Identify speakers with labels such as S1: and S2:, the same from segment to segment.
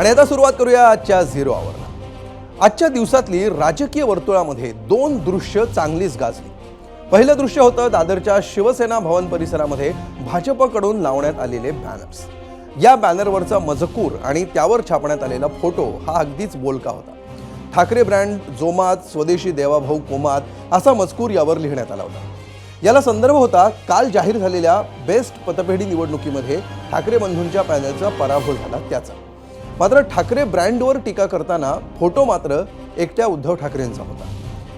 S1: आणि आता सुरुवात करूया आजच्या झिरो आवरला। आजच्या दिवसातली राजकीय वर्तुळामध्ये दोन दृश्य चांगलीच गाजली। पहिलं दृश्य होतं दादरच्या शिवसेना भवन परिसरामध्ये भाजपकडून लावण्यात आलेले बॅनर्स। या बॅनरवरचा मजकूर आणि त्यावर छापण्यात आलेला फोटो हा अगदीच बोलका होता। ठाकरे ब्रँड जोमात, स्वदेशी देवाभाऊ कोमात असा मजकूर यावर लिहिण्यात आला होता। याला संदर्भ होता काल जाहीर झालेल्या बेस्ट पतपेढी निवडणुकीमध्ये ठाकरे बंधूंच्या पॅनलचा पराभव झाला त्याचा। मात्र ठाकरे ब्रँडवर टीका करताना फोटो मात्र एकट्या उद्धव ठाकरेंचा होता।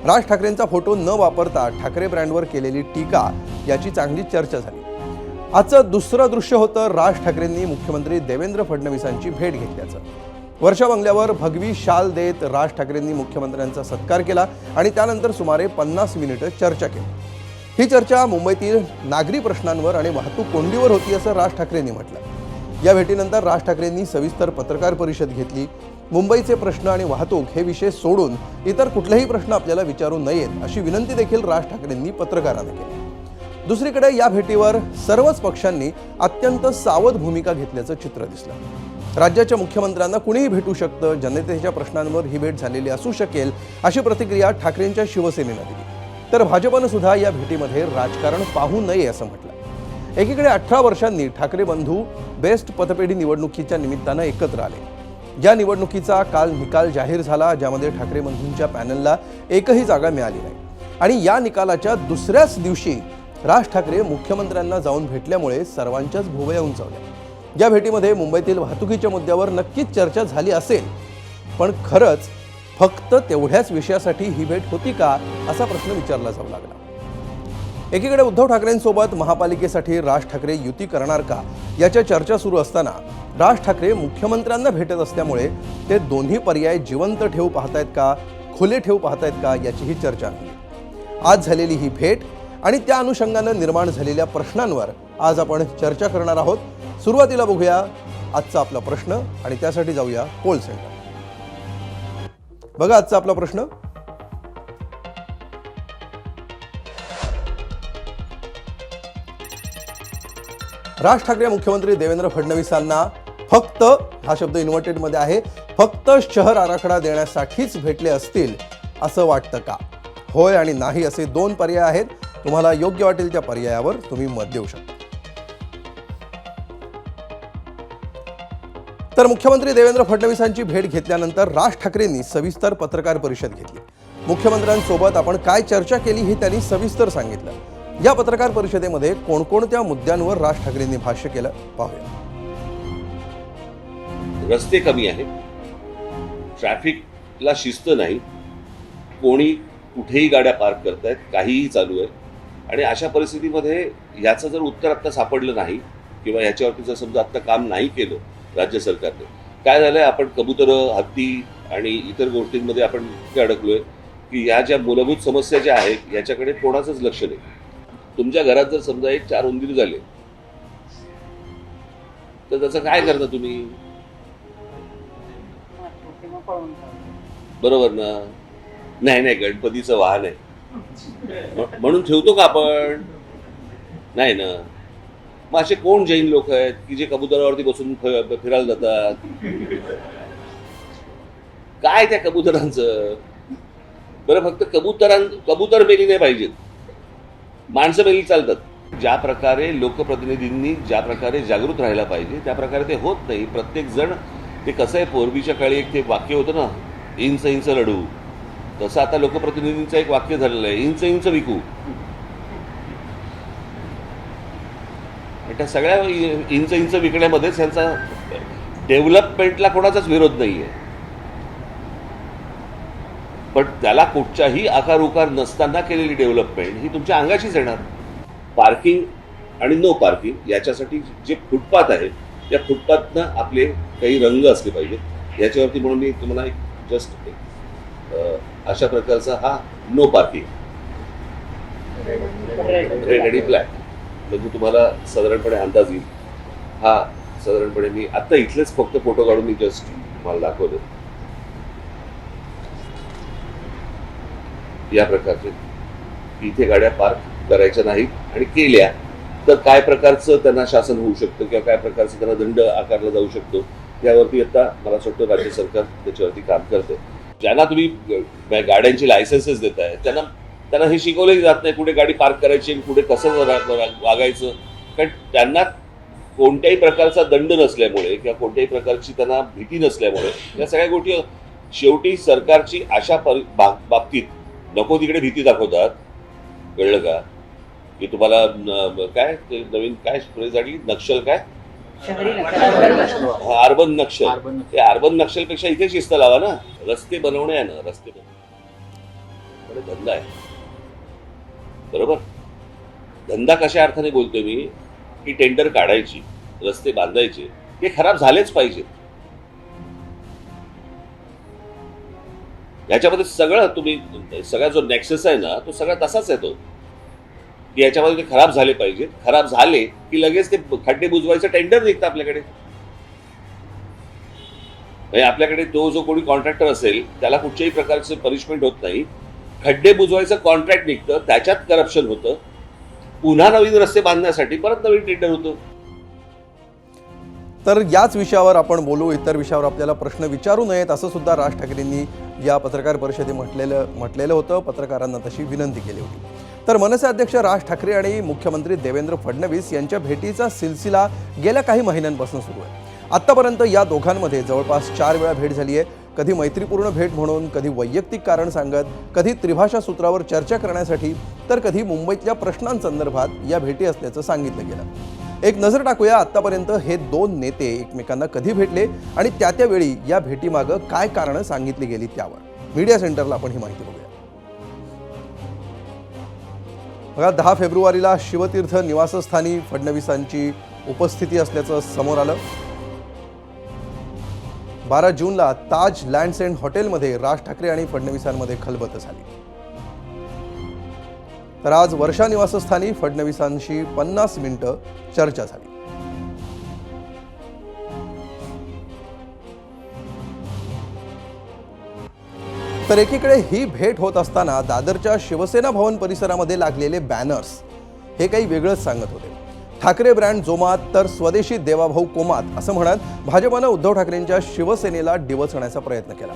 S1: राज ठाकरेंचा फोटो न वापरता ठाकरे ब्रँडवर केलेली टीका याची चांगली चर्चा झाली। आजचं दुसरं दृश्य होतं राज ठाकरेंनी मुख्यमंत्री देवेंद्र फडणवीसांची भेट घेतल्याचं। वर्षा बंगल्यावर भगवी शाल देत राज ठाकरेंनी मुख्यमंत्र्यांचा सत्कार केला आणि त्यानंतर सुमारे 50 मिनिटं चर्चा केली। ही चर्चा मुंबईतील नागरी प्रश्नांवर आणि वाहतूक कोंडीवर होती असं राज ठाकरेंनी म्हटलं। या भेटीनंतर राज ठाकरेंनी सविस्तर पत्रकार परिषद घेतली। मुंबईचे प्रश्न आणि वाहतूक हे विषय सोडून इतर कुठलेही प्रश्न आपल्याला विचारू नयेत अशी विनंती देखील राज ठाकरेंनी पत्रकारांना केली। दुसरीकडे या भेटीवर सर्वच पक्षांनी अत्यंत सावध भूमिका घेतल्याचं चित्र दिसलं। राज्याच्या मुख्यमंत्र्यांना कुणीही भेटू शकतं, जनतेच्या प्रश्नांवर ही भेट झालेली असू शकेल अशी प्रतिक्रिया ठाकरेंच्या शिवसेनेनं दिली। तर भाजपनं सुद्धा या भेटीमध्ये राजकारण पाहू नये असं म्हटलं। एकीकडे 18 वर्षांनी ठाकरे बंधू बेस्ट पतपेढी निवडणुकीच्या निमित्तानं एकत्र आले। या निवडणुकीचा काल निकाल जाहीर झाला, ज्यामध्ये ठाकरे बंधूंच्या पॅनलला एकही जागा मिळाली नाही आणि या निकालाच्या दुसऱ्याच दिवशी राज ठाकरे मुख्यमंत्र्यांना जाऊन भेटल्यामुळे सर्वांच्याच भुवया उंचावल्या। या भेटीमध्ये मुंबईतील वाहतुकीच्या मुद्द्यावर नक्कीच चर्चा झाली असेल, पण खरंच फक्त तेवढ्याच विषयासाठी ही भेट होती का असा प्रश्न विचारला जाऊ लागला। एकीकडे उद्धव ठाकरेंसोबत महापालिकेसाठी राज ठाकरे युती करणार का याच्या चर्चा सुरू असताना राज ठाकरे मुख्यमंत्र्यांना भेटत असल्यामुळे ते दोन्ही पर्याय जिवंत ठेवू पाहतायत का, खुले ठेवू पाहतायत का याचीही चर्चा आहे। आज झालेली ही भेट आणि त्या अनुषंगानं निर्माण झालेल्या प्रश्नांवर आज आपण चर्चा करणार आहोत। सुरुवातीला बघूया आजचा आपला प्रश्न आणि त्यासाठी जाऊया पोल सेंटर। बघा आजचा आपला प्रश्न, राज ठाकरे मुख्यमंत्री देवेंद्र फडणवीसांना फक्त, हा शब्द इन्व्हर्टेड मध्ये आहे, फक्त शहर आराखडा देण्यासाठीच भेटले असतील असं वाटतं का? होय आणि नाही असे दोन पर्याय आहेत। तुम्हाला योग्य वाटेल त्या पर्यायावर तुम्ही मत देऊ शकता। तर मुख्यमंत्री देवेंद्र फडणवीसांची भेट घेतल्यानंतर राज ठाकरेंनी सविस्तर पत्रकार परिषद घेतली। मुख्यमंत्र्यांसोबत आपण काय चर्चा केली हे त्यांनी सविस्तर सांगितलं। या पत्रकार परिषदेमध्ये कोणकोणत्या मुद्द्यांवर राज ठाकरेंनी भाष्य केलं पाहूया।
S2: रस्ते कमी आहेत, ट्रॅफिकला शिस्त नाही, कोणी कुठेही गाड्या पार्क करतायत, काहीही चालू आहे आणि अशा परिस्थितीमध्ये याचं जर उत्तर आत्ता सापडलं नाही किंवा याच्यावरती जर समजा आत्ता काम नाही केलं राज्य सरकारने, काय झालंय, आपण कबुतरं, हत्ती आणि इतर गोष्टींमध्ये आपण इतके अडकलोय की या ज्या मूलभूत समस्या ज्या आहेत याच्याकडे कोणाचंच लक्ष नाही। तुमच्या घरात जर समजा 4 उंदीर झाले तर त्याचं काय करता तुम्ही? बरोबर ना? नाही नाही, गणपतीचं वाहन आहे म्हणून ठेवतो का आपण? नाही ना। मग असे कोण जैन लोक आहेत की जे कबुतरावरती बसून फिरायला जातात? काय त्या कबुतरांचं? बरं, फक्त कबूतर मेली नाही पाहिजेत, माणसं मेली चालतात। ज्या प्रकारे लोकप्रतिनिधींनी ज्या प्रकारे जागृत राहायला पाहिजे त्या प्रकारे ते होत नाही। प्रत्येक जण, ते कसं आहे, पूर्वीच्या काळी एक ते वाक्य होतं ना, इंच इंच लढू, तसं आता लोकप्रतिनिधींचं एक वाक्य झालेलं आहे, इंच इंच विकू। त्या सगळ्या इंच इंच विकण्यामध्येच यांचा डेव्हलपमेंटला कोणाचाच विरोध नाहीये, पण त्याला कुठच्याही आकार उकार नसताना केलेली डेव्हलपमेंट ही तुमच्या अंगाशीच येणार। पार्किंग आणि नो पार्किंग याच्यासाठी जे फुटपाथ आहे त्या फुटपाथनं आपले काही रंग असले पाहिजेत याच्यावरती, म्हणून मी तुम्हाला जस्ट अशा प्रकारचा हा नो पार्किंग रेड आणि ब्लॅक, म्हणजे तुम्हाला साधारणपणे अंदाज येईल। हा साधारणपणे मी आता इथलेच फक्त फोटो काढून मी जस्ट तुम्हाला दाखवले या प्रकारचे। इथे गाड्या पार्क करायच्या नाहीत आणि केल्या तर काय प्रकारचं त्यांना शासन होऊ शकतं किंवा काय प्रकारचं त्यांना दंड आकारला जाऊ शकतो त्यावरती आता मला असं वाटतं राज्य सरकार त्याच्यावरती काम करते. ज्यांना तुम्ही गाड्यांची लायसन्सेस देताय त्यांना हे शिकवलंही जात नाही कुठे गाडी पार्क करायची आणि कुठे कसं वागायचं. कारण त्यांना कोणत्याही प्रकारचा दंड नसल्यामुळे किंवा कोणत्याही प्रकारची त्यांना भीती नसल्यामुळे या सगळ्या गोष्टी शेवटी सरकारची अशा बाबतीत नको तिकडे भीती दाखवतात. कळलं का? की तुम्हाला काय ते नवीन काय फ्रेज आली, नक्षल काय, अर्बन नक्षल. ते अर्बन नक्षलपेक्षा इथे शिस्त लावा ना. रस्ते बनवणे आहे ना, रस्ते बनवणे धंदा आहे. बरोबर, धंदा कशा अर्थाने बोलतोय मी की टेंडर काढायची, रस्ते बांधायचे, ते खराब झालेच पाहिजे. याच्यामध्ये सगळं तुम्ही सगळा जो नेक्सस आहे ना तो सगळा तसाच येतो की याच्यामध्ये ते खराब झाले पाहिजेत. खराब झाले की लगेच ते खड्डे बुजवायचं टेंडर निघतं आपल्याकडे. म्हणजे आपल्याकडे तो जो कोणी कॉन्ट्रॅक्टर असेल त्याला कुठच्याही प्रकारचं पनिशमेंट होत नाही. खड्डे बुजवायचं कॉन्ट्रॅक्ट निघतं, त्याच्यात करप्शन होतं, पुन्हा नवीन रस्ते बांधण्यासाठी परत नवीन टेंडर होतं.
S1: तर याच विषयावर आपण बोलू. इतर विषयावर आपल्याला प्रश्न विचारू नयेत असं सुद्धा राज ठाकरेंनी या पत्रकार परिषदेत म्हटलेलं होतं. पत्रकारांना तशी विनंती केली होती. तर मनसे अध्यक्ष राज ठाकरे आणि मुख्यमंत्री देवेंद्र फडणवीस यांच्या भेटीचा सिलसिला गेल्या काही महिन्यांपासून सुरू आहे. आत्तापर्यंत या दोघांमध्ये जवळपास 4 वेळा भेट झाली आहे. कधी मैत्रीपूर्ण भेट म्हणून, कधी वैयक्तिक कारण सांगत, कधी त्रिभाषा सूत्रावर चर्चा करण्यासाठी, तर कधी मुंबईतल्या प्रश्नांसंदर्भात या भेटी असल्याचं सांगितलं गेलं. एक नजर टाकूया आत्तापर्यंत हे दोन नेते एकमेकांना कधी भेटले आणि त्या वेळी या भेटीमागं काय कारणं सांगितली गेली त्यावर. मीडिया सेंटरला आपण ही माहिती बघूया. बघा, 10 फेब्रुवारीला शिवतीर्थ निवासस्थानी फडणवीसांची उपस्थिती असल्याचं समोर आलं. 12 जूनला ताज लँड्स अँड हॉटेलमध्ये राज ठाकरे आणि फडणवीसांमध्ये खलबत झाली. तर आज वर्षा निवासस्थानी फडणवीसांशी 50 मिनिटं चर्चा झाली. तर एकीकडे ही भेट होत असताना दादरच्या शिवसेना भवन परिसरामध्ये लागलेले बॅनर्स हे काही वेगळंच सांगत होते. ठाकरे ब्रँड जोमात तर स्वदेशी देवाभाऊ कोमात असं म्हणत भाजपनं उद्धव ठाकरेंच्या शिवसेनेला डिवचण्याचा प्रयत्न केला.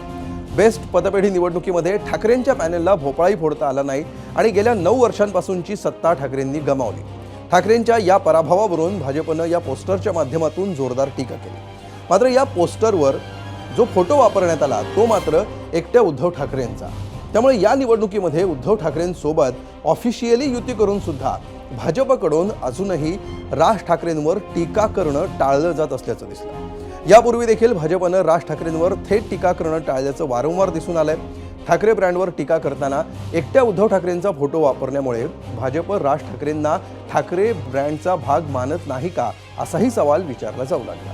S1: बेस्ट पतपेढी निवडणुकीमध्ये ठाकरेंच्या पॅनेलला भोपळाही फोडता आला नाही आणि गेल्या 9 वर्षांपासूनची सत्ता ठाकरेंनी गमावली. ठाकरेंच्या या पराभवावरून भाजपनं या पोस्टरच्या माध्यमातून जोरदार टीका केली. मात्र या पोस्टरवर जो फोटो वापरण्यात आला तो मात्र एकट्या उद्धव ठाकरेंचा. त्यामुळे या निवडणुकीमध्ये उद्धव ठाकरेंसोबत ऑफिशियली युती करून सुद्धा भाजपकडून अजूनही राज ठाकरेंवर टीका करणं टाळलं जात असल्याचं दिसलं. यापूर्वी देखील भाजपनं राज ठाकरेंवर थेट टीका करणं टाळल्याचं वारंवार दिसून आलंय. ठाकरे ब्रँडवर टीका करताना एकट्या उद्धव ठाकरेंचा फोटो वापरण्यामुळे भाजप राज ठाकरेंना ठाकरे ब्रँडचा भाग मानत नाही का असाही सवाल विचारला जाऊ लागला.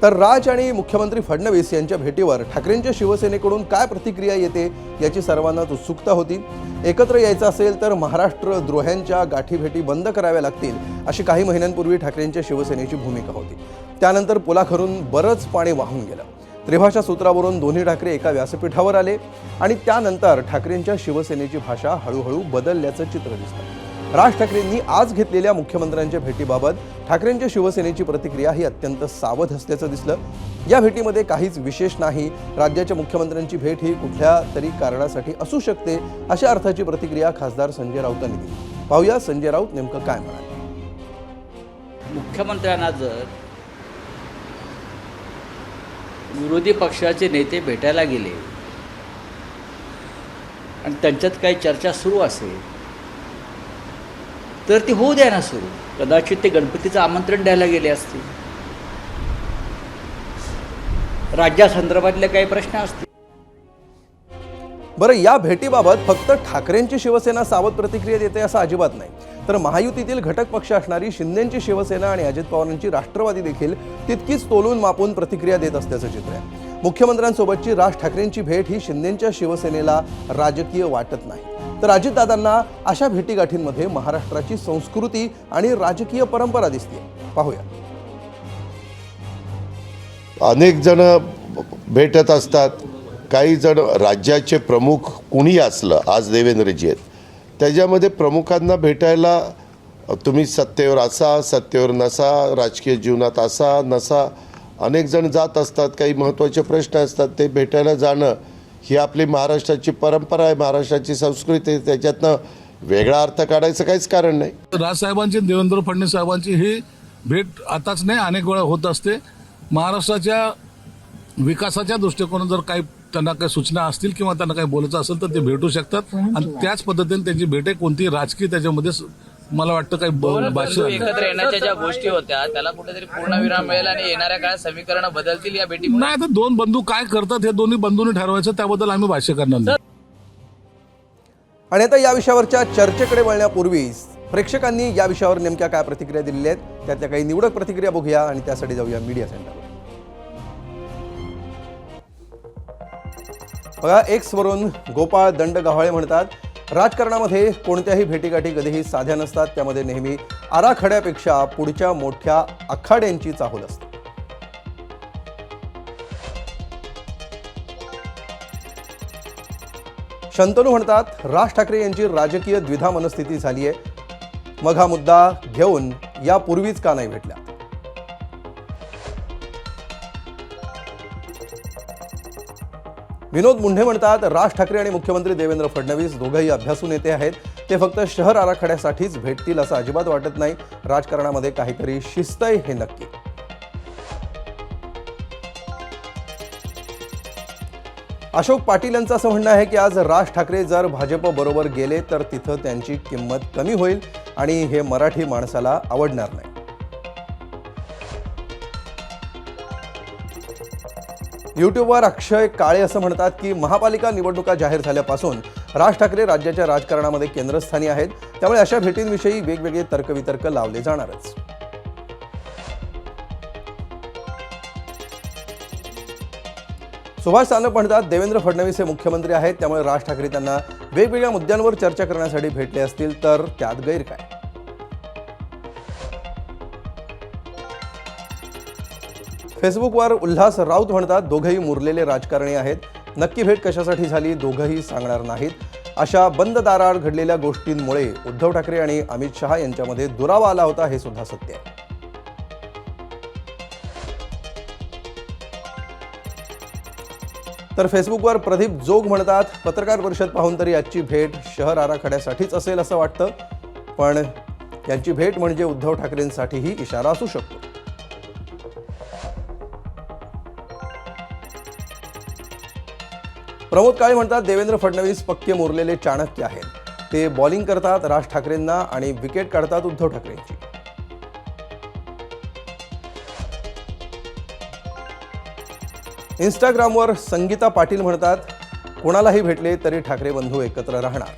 S1: तर राज आणि मुख्यमंत्री फडणवीस यांच्या भेटीवर ठाकरेंच्या शिवसेनेकडून काय प्रतिक्रिया येते याची सर्वांनाच उत्सुकता होती. एकत्र यायचं असेल तर महाराष्ट्र द्रोह्यांच्या गाठीभेटी बंद कराव्या लागतील अशी काही महिन्यांपूर्वी ठाकरेंच्या शिवसेनेची भूमिका होती. त्यानंतर पुलाखरून बरंच पाणी वाहून गेलं. त्रिभाषा सूत्रावरून दोन्ही ठाकरे एका व्यासपीठावर आले आणि त्यानंतर ठाकरेंच्या शिवसेनेची भाषा हळूहळू बदलल्याचं चित्र दिसलं. राज ठाकरेंनी आज घेतलेल्या मुख्यमंत्र्यांच्या भेटीबाबत ठाकरेंच्या शिवसेनेची प्रतिक्रिया ही अत्यंत सावध असल्याचं दिसलं. या भेटीमध्ये काहीच विशेष नाही, राज्याच्या मुख्यमंत्र्यांची भेट ही कुठल्या तरी कारणासाठी असू शकते अशा अर्थाची प्रतिक्रिया खासदार संजय राऊतांनी दिली. पाहूया संजय राऊत नेमकं काय म्हणाले.
S3: मुख्यमंत्र्यांना जर विरोधी पक्षाचे नेते भेटायला गेले आणि त्यांच्यात काही चर्चा सुरू असेल तर ती होऊ द्या ना सुरू. कदाचित ते गणपतीचं आमंत्रण द्यायला गेले असतील, राज्यासंदर्भातले काही प्रश्न असतील.
S1: बरं, या भेटीबाबत फक्त ठाकरेंची शिवसेना सावध प्रतिक्रिया देते असं अजिबात नाही, तर महायुतीतील घटक पक्ष असणारी शिंदेंची शिवसेना आणि अजित पवारांची राष्ट्रवादी देखील तितकीच तोलून मापून प्रतिक्रिया देत असल्याचं चित्र आहे. मुख्यमंत्र्यांसोबतची राज ठाकरेंची भेट ही शिंदेंच्या शिवसेनेला राजकीय वाटत नाही, तर अजितदादांना अशा भेटीगाठींमध्ये महाराष्ट्राची संस्कृती आणि राजकीय परंपरा दिसते. पाहूया.
S4: अनेक जण भेटत असतात. काही जण राज्याचे प्रमुख कुणी असलं, आज देवेंद्रजी आहेत, त्याच्यामध्ये प्रमुखांना भेटायला तुम्ही सत्तेवर असा, सत्तेवर नसा, राजकीय जीवनात असा नसा, अनेक जण जात असतात, काही महत्त्वाचे प्रश्न असतात, ते भेटायला जाणं ही आपली महाराष्ट्राची परंपरा आहे, महाराष्ट्राची संस्कृती आहे. त्याच्यातनं वेगळा अर्थ काढायचं काहीच कारण नाही.
S5: राजसाहेबांची, देवेंद्र फडणवीस साहेबांची ही भेट आताच नाही, अनेक वेळा होत असते. महाराष्ट्राच्या विकासाच्या दृष्टिकोनातून जर काही त्यांना काही सूचना असतील किंवा त्यांना काही बोलायचं असेल तर ते भेटू शकतात आणि त्याच पद्धतीने त्यांची भेट आहे. कोणती राजकीय त्याच्यामध्ये मला वाटतं काही भाष्य
S6: एकत्र येण्याच्या ज्या गोष्टी होत्या त्याला कुठेतरी पूर्णविराम मिळेल आणि येणाऱ्या काळात समीकरण बदलतील या भेटीमुळे.
S5: नाही, तर दोन बंधू काय करतात हे दोन्ही बंधूंनी ठरवायचं, त्याबद्दल आम्ही भाष्य करणार नाही.
S1: आणि आता या विषयावरच्या चर्चेकडे वळण्यापूर्वी प्रेक्षकांनी या विषयावर नेमक्या काय प्रतिक्रिया दिलेल्या आहेत त्यातल्या काही निवडक प्रतिक्रिया बघूया आणि त्यासाठी जाऊया मीडिया सेंटरवर. बघा, एक्सवरून गोपाळ दंडगव्हाळे म्हणतात, राजकारणामध्ये कोणत्याही भेटीगाठी कधीही साध्या नसतात, त्यामध्ये नेहमी आराखड्यापेक्षा पुढच्या मोठ्या आखाड्यांची चाहूल असते. शंतनू म्हणतात, राज ठाकरे यांची राजकीय द्विधा मनस्थिती झाली आहे, मग हा मुद्दा घेऊन यापूर्वीच का नाही भेटल्या. विनोद मुंढे म्हणतात, राज ठाकरे आणि मुख्यमंत्री देवेंद्र फडणवीस दोघंही अभ्यासू नेते आहेत, ते फक्त शहर आराखड्यासाठीच भेटतील असं अजिबात वाटत नाही. राजकारणामध्ये काहीतरी शिस्त आहे हे नक्की. अशोक पाटील यांचं असं म्हणणं आहे की आज राज ठाकरे जर भाजप बरोबर गेले तर तिथं त्यांची किंमत कमी होईल आणि हे मराठी माणसाला आवडणार नाही. यूट्यूबवर अक्षय काळे असं म्हणतात की महापालिका निवडणुका जाहीर झाल्यापासून राज ठाकरे राज्याच्या राजकारणामध्ये केंद्रस्थानी आहेत, त्यामुळे अशा भेटींविषयी वेगवेगळे तर्कवितर्क लावले जाणारच. सुभाष सानप म्हणतात, देवेंद्र फडणवीस हे मुख्यमंत्री आहेत, त्यामुळे राज ठाकरे त्यांना वेगवेगळ्या मुद्द्यांवर चर्चा करण्यासाठी भेटले असतील तर त्यात गैर काय. फेसबुकवर उल्हास राऊत म्हणतात, दोघंही मुरलेले राजकारणी आहेत, नक्की भेट कशासाठी झाली दोघंही सांगणार नाहीत. अशा बंद दाराआड घडलेल्या गोष्टींमुळे उद्धव ठाकरे आणि अमित शहा यांच्यामध्ये दुरावा आला होता, हे सुद्धा सत्य आहे. तर फेसबुकवर प्रदीप जोग म्हणतात, पत्रकार परिषद पाहून तरी आजची भेट शहर आराखड्यासाठीच असेल असं वाटतं, पण यांची भेट म्हणजे उद्धव ठाकरेंसाठीही इशारा असू शकतो. प्रमोद काळे म्हणतात, देवेंद्र फडणवीस पक्के मुरलेले चाणक्य आहेत, ते बॉलिंग करतात राज ठाकरेंना आणि विकेट काढतात उद्धव ठाकरेंची. इंस्टाग्रामवर संगीता पाटील म्हणतात, कोणालाही भेटले तरी ठाकरे बंधू एकत्र राहणार.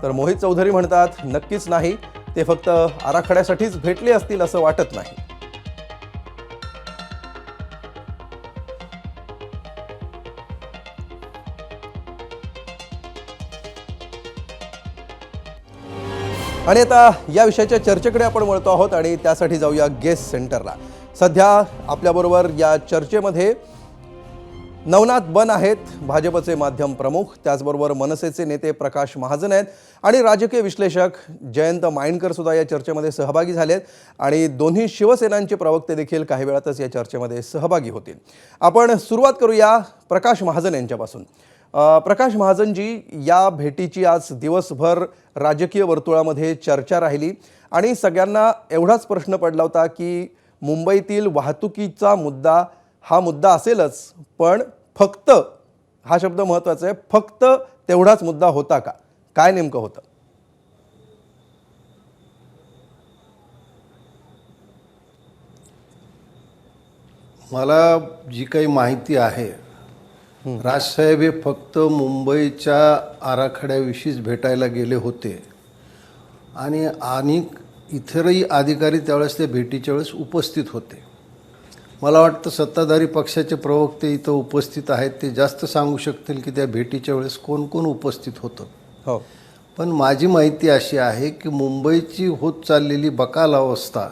S1: तर मोहित चौधरी म्हणतात, नक्कीच नाही, ते फक्त आराखड्यासाठीच भेटले असतील असं वाटत नाही. आणि आता या विषयाच्या चर्चेकडे आपण वळतो आहोत आणि त्यासाठी जाऊया गेस्ट सेंटरला. सध्या आपल्याबरोबर या चर्चेमध्ये नवनाथ बन आहेत, भाजपचे माध्यम प्रमुख, त्याचबरोबर मनसेचे नेते प्रकाश महाजन आहेत आणि राजकीय विश्लेषक जयंत माइंडकर सुद्धा या चर्चेमध्ये सहभागी झालेत आणि दोन्ही शिवसेनांचे प्रवक्ते देखील काही वेळातच या चर्चेमध्ये सहभागी होतील. आपण सुरुवात करूया प्रकाश महाजन यांच्यापासून. प्रकाश महाजनजी, या भेटीची आज दिवसभर राजकीय वर्तुळामध्ये चर्चा राहिली आणि सगळ्यांना एवढाच प्रश्न पडला होता की मुंबईतील वाहतुकीचा मुद्दा हा मुद्दा असेलच, पण फक्त, हा शब्द महत्त्वाचा आहे, फक्त तेवढाच मुद्दा होता का? काय नेमकं होतं?
S7: मला जी काही माहिती आहे, राजसाहेब हे फक्त मुंबईच्या आराखड्याविषयीच भेटायला गेले होते आणि इतरही अधिकारी त्यावेळेस त्या भेटीच्या वेळेस उपस्थित होते. मला वाटतं सत्ताधारी पक्षाचे प्रवक्ते इथं उपस्थित आहेत, ते जास्त सांगू शकतील की त्या भेटीच्या वेळेस कोण कोण उपस्थित होतं.
S1: हो,
S7: पण माझी माहिती अशी आहे की मुंबईची होत चाललेली बकाल अवस्था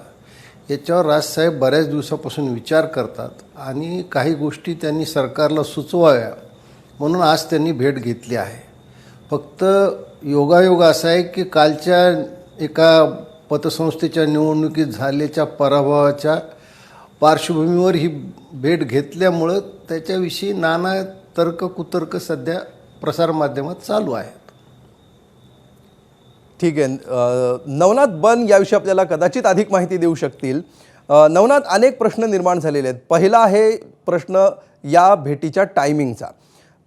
S7: याच्यावर राजसाहेब बऱ्याच दिवसापासून विचार करतात आणि काही गोष्टी त्यांनी सरकारला सुचवाव्या म्हणून आज त्यांनी भेट घेतली आहे. फक्त योगायोग असा आहे की कालच्या एका पतसंस्थेच्या निवडणुकीत झालेल्या पराभवाच्या पार्श्वभूमीवर ही भेट घेतल्यामुळं त्याच्याविषयी नाना तर्क कुतर्क सध्या प्रसारमाध्यमात चालू आहेत.
S1: ठीक आहे. नवनाथ बन याविषयी आपल्याला कदाचित अधिक माहिती देऊ शकतील. नवनाथ, अनेक प्रश्न निर्माण झालेले आहेत. पहिला आहे प्रश्न या भेटीच्या टायमिंगचा.